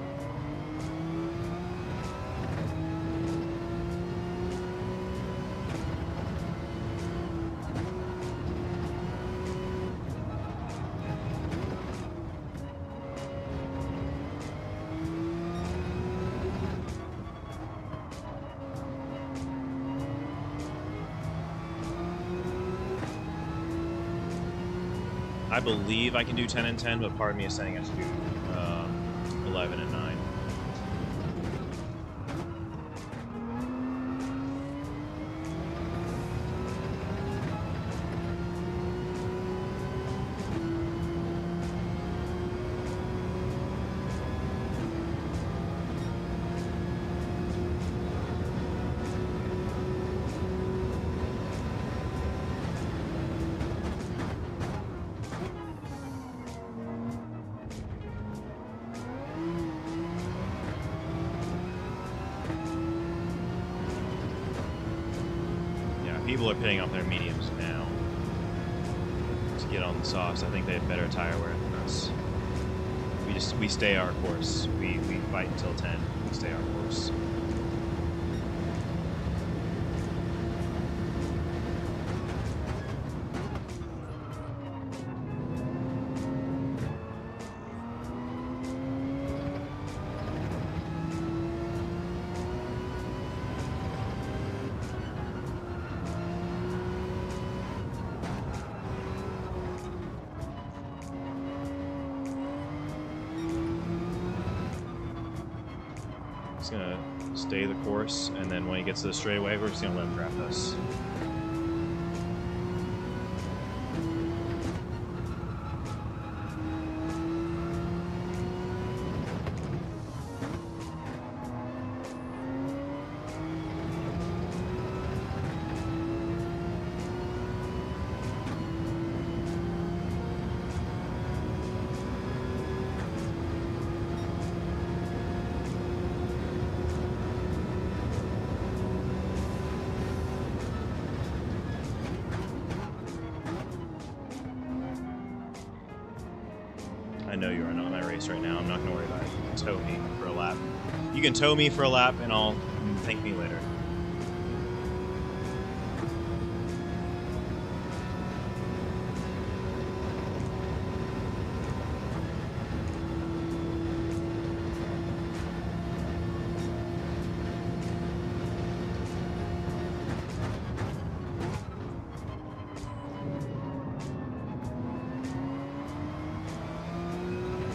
I believe I can do 10 and 10, but part of me is saying I should do 11 and 9. People are pitting off their mediums now to get on the softs. I think they have better tire wear than us. We stay our course. We fight until 10. We stay our course. He's gonna stay the course, and then when he gets to the straightaway, we're just gonna let him draft us. I know you are not in my race right now. I'm not going to worry about it. You can tow me for a lap. You can tow me for a lap, and I'll thank me later.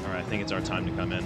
I think it's our time to come in.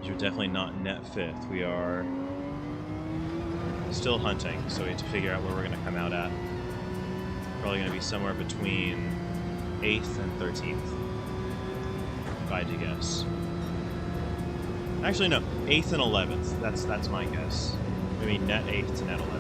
We're definitely not net 5th. We are still hunting, so we have to figure out where we're going to come out at. Probably going to be somewhere between 8th and 13th, if I had to guess. Actually, no, 8th and 11th. That's my guess. Maybe net 8th to net 11th.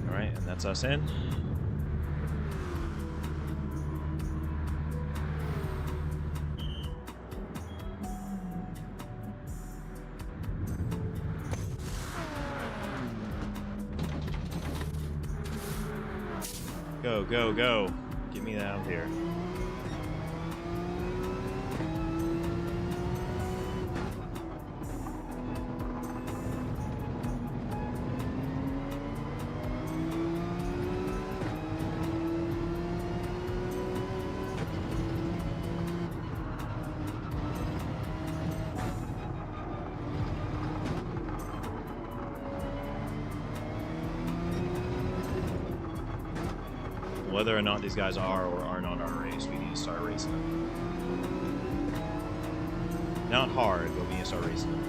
Alright, and that's us in. Go, go, go. Get me out of here. Whether or not these guys are or are not our race, we need to start racing them. Not hard, but we need to start racing them.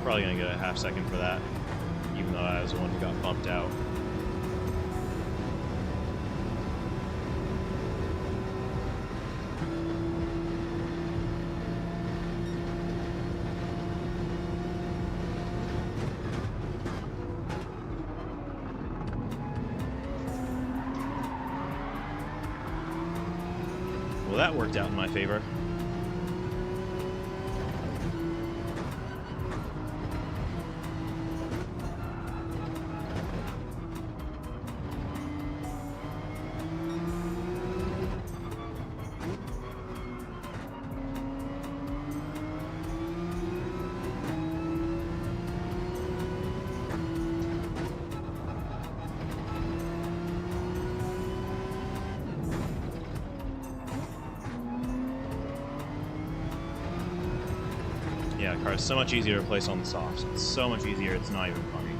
Probably gonna get a half second for that, even though I was the one who got bumped out. Well, that worked out in my favor. Yeah, the car is so much easier to place on the softs. It's so much easier, it's not even funny.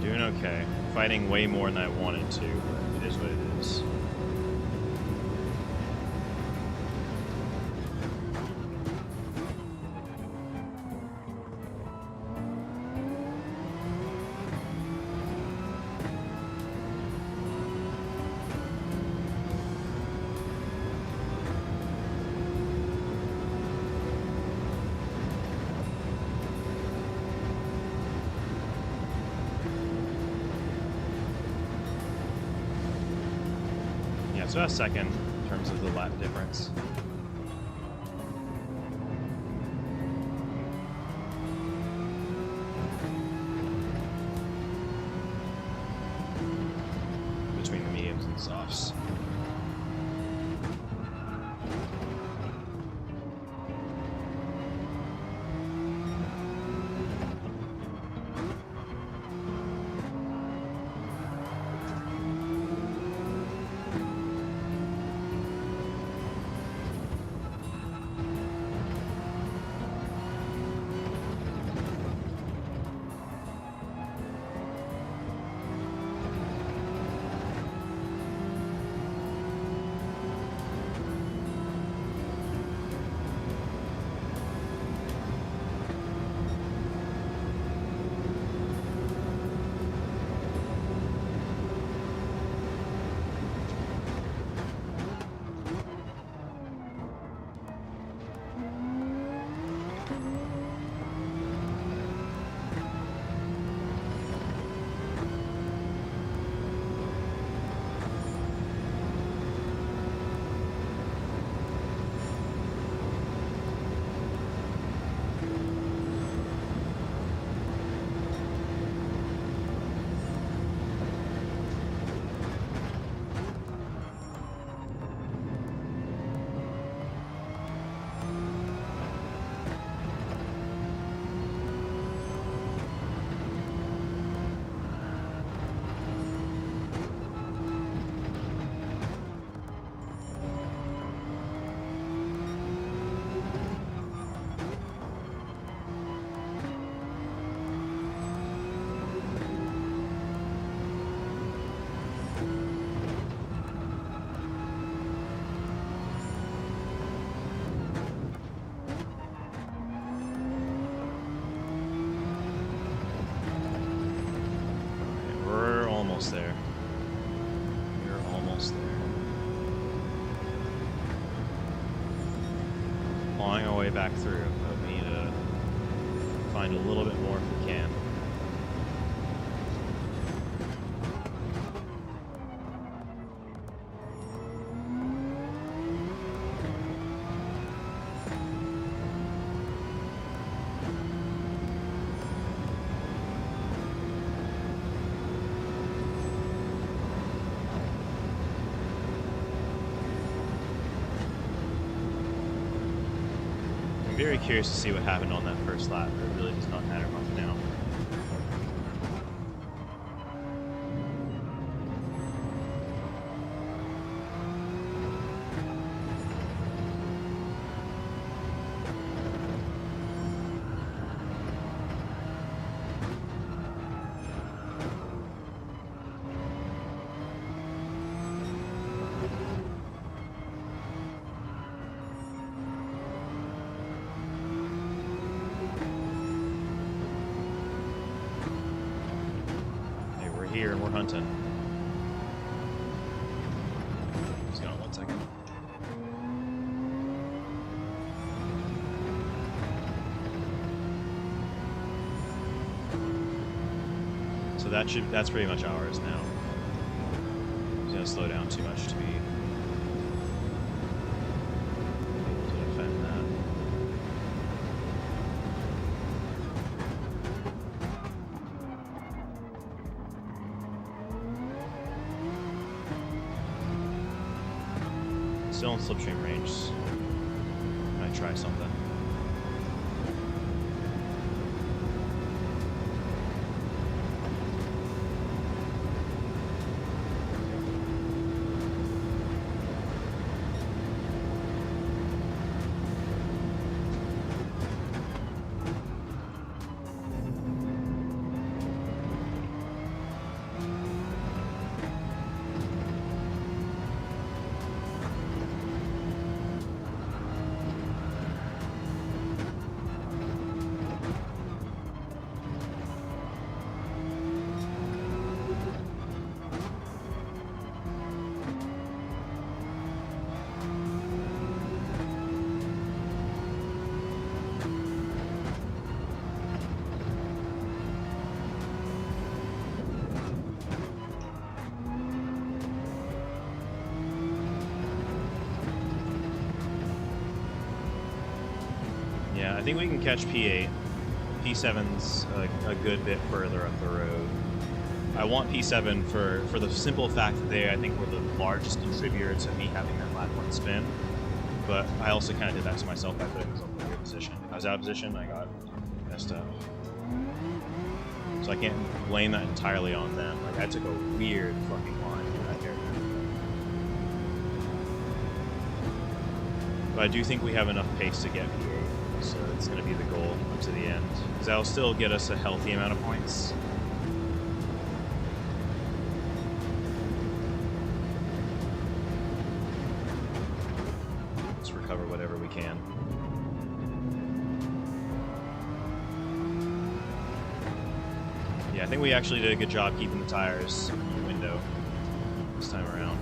Doing okay. Fighting way more than I wanted to, but it is what it is. So a second in terms of the lap difference. Between the mediums and softs. almost there. You're almost there. Clawing our way back through, but we need to find a little bit more if we can. very curious to see what happened on that first lap. It really does not matter much now. Here and we're hunting. Just got 1 second. So that's pretty much ours now. It's gonna slow down too much to be able to defend that. Still in slipstream range. Might try something. Yeah, I think we can catch P8. P7's a good bit further up the road. I want P7 for the simple fact that they, I think, were the largest contributor to me having that lap 1 spin. But I also kind of did that to myself by putting myself in a weird position. If I was out of position, I got messed up. So I can't blame that entirely on them. Like, I took a weird fucking line in that area. But I do think we have enough pace to get P8, so it's going to be the goal up to the end. Because that'll still get us a healthy amount of points. Let's recover whatever we can. Yeah, I think we actually did a good job keeping the tires in the window this time around.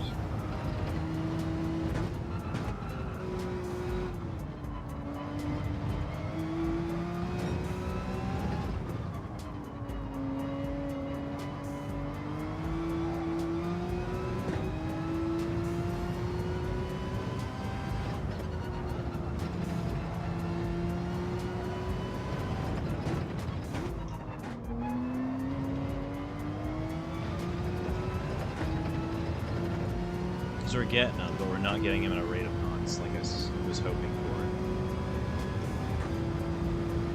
So we're getting him, but we're not getting him at a rate of knots like I was hoping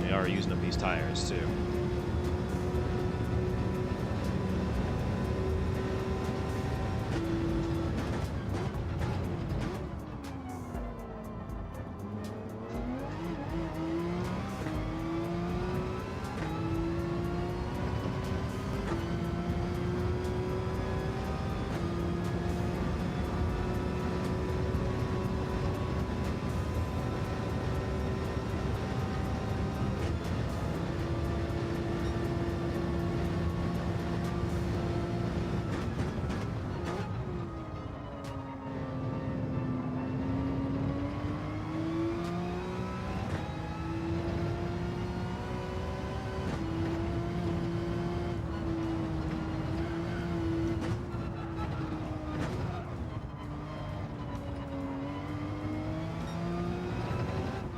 for. They are using up these tires too.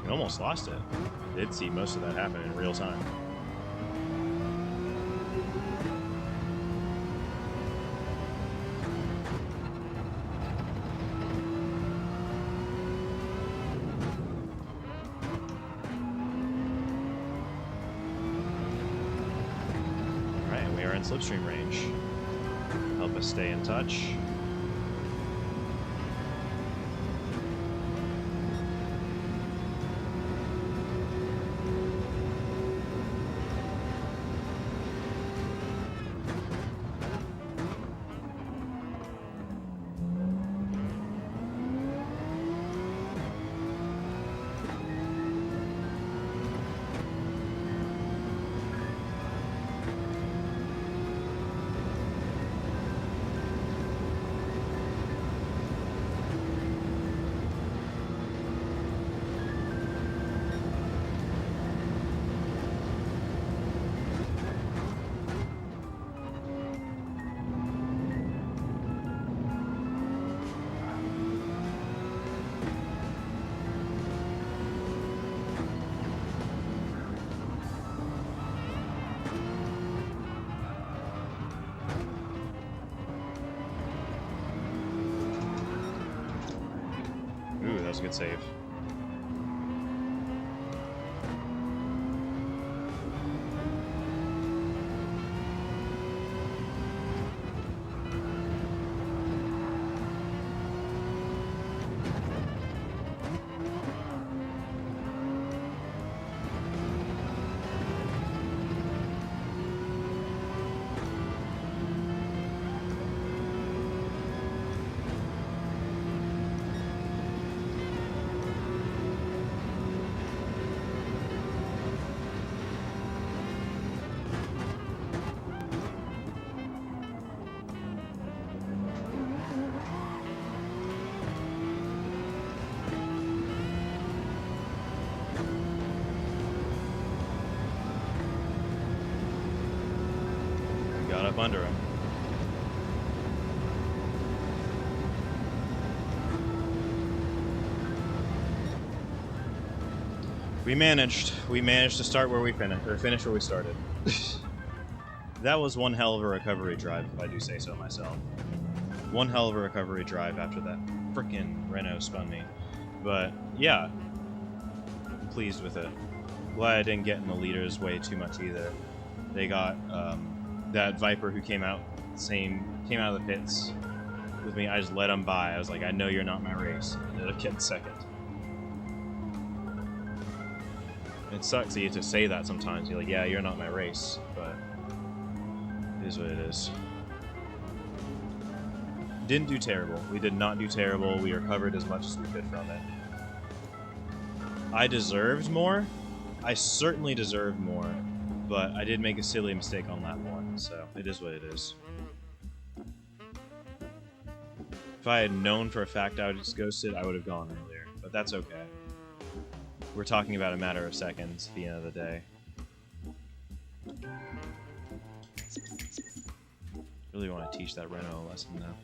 Almost lost it. I did see most of that happen in real time. slipstream range. Help us stay in touch. Ooh, that was a good save. Got up under him. We managed to start where we finished, or finish where we started. That was one hell of a recovery drive, if I do say so myself. One hell of a recovery drive after that frickin' Renault spun me. But yeah, I'm pleased with it. Glad I didn't get in the leaders way too much either. They got that Viper who came out of the pits with me. I just let him by. I was like, I know you're not my race. I ended up getting second. It sucks that you have to say that sometimes. You're like, yeah, you're not my race, but it is what it is. Didn't do terrible. We did not do terrible. We recovered as much as we could from it. I deserved more. I certainly deserved more, but I did make a silly mistake on lap 1, so it is what it is. If I had known for a fact I would just ghosted, I would have gone earlier, but that's okay. We're talking about a matter of seconds at the end of the day. Really want to teach that Renault a lesson now.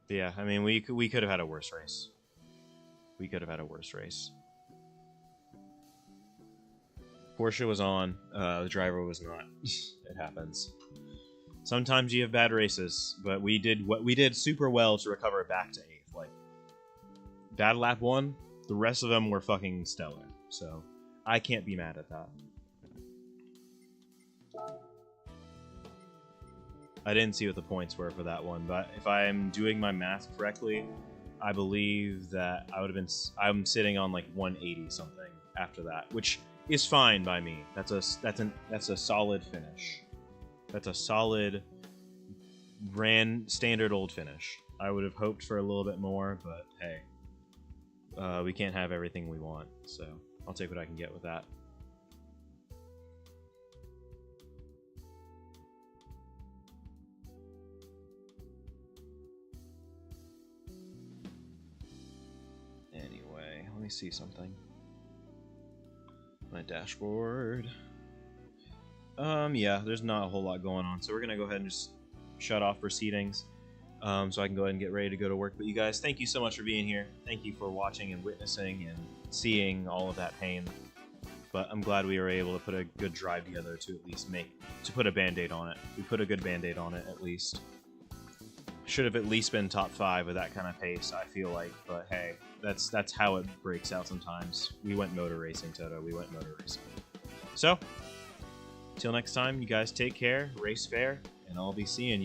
Yeah, I mean, we could have had a worse race. We could have had a worse race. Porsche was on, the driver was not. It happens. Sometimes you have bad races, but we did super well to recover back to 8th. Like, bad lap 1, the rest of them were fucking stellar. So, I can't be mad at that. I didn't see what the points were for that one, but if I'm doing my math correctly, I believe that I'm sitting on like 180 something after that, which is fine by me. That's a solid finish. That's a solid standard old finish. I would have hoped for a little bit more, but hey, we can't have everything we want, so I'll take what I can get with that. Anyway, let me see something. My dashboard. Yeah, there's not a whole lot going on, so we're gonna go ahead and just shut off proceedings, so I can go ahead and get ready to go to work. But you guys, thank you so much for being here. Thank you for watching and witnessing and seeing all of that pain. But I'm glad we were able to put a good drive together to at least put a band-aid on it. We put a good band-aid on it, at least. Should have at least been top 5 with that kind of pace, I feel like. But hey, that's how it breaks out sometimes. We went motor racing, Toto. We went motor racing. So, till next time, you guys take care, race fair, and I'll be seeing you.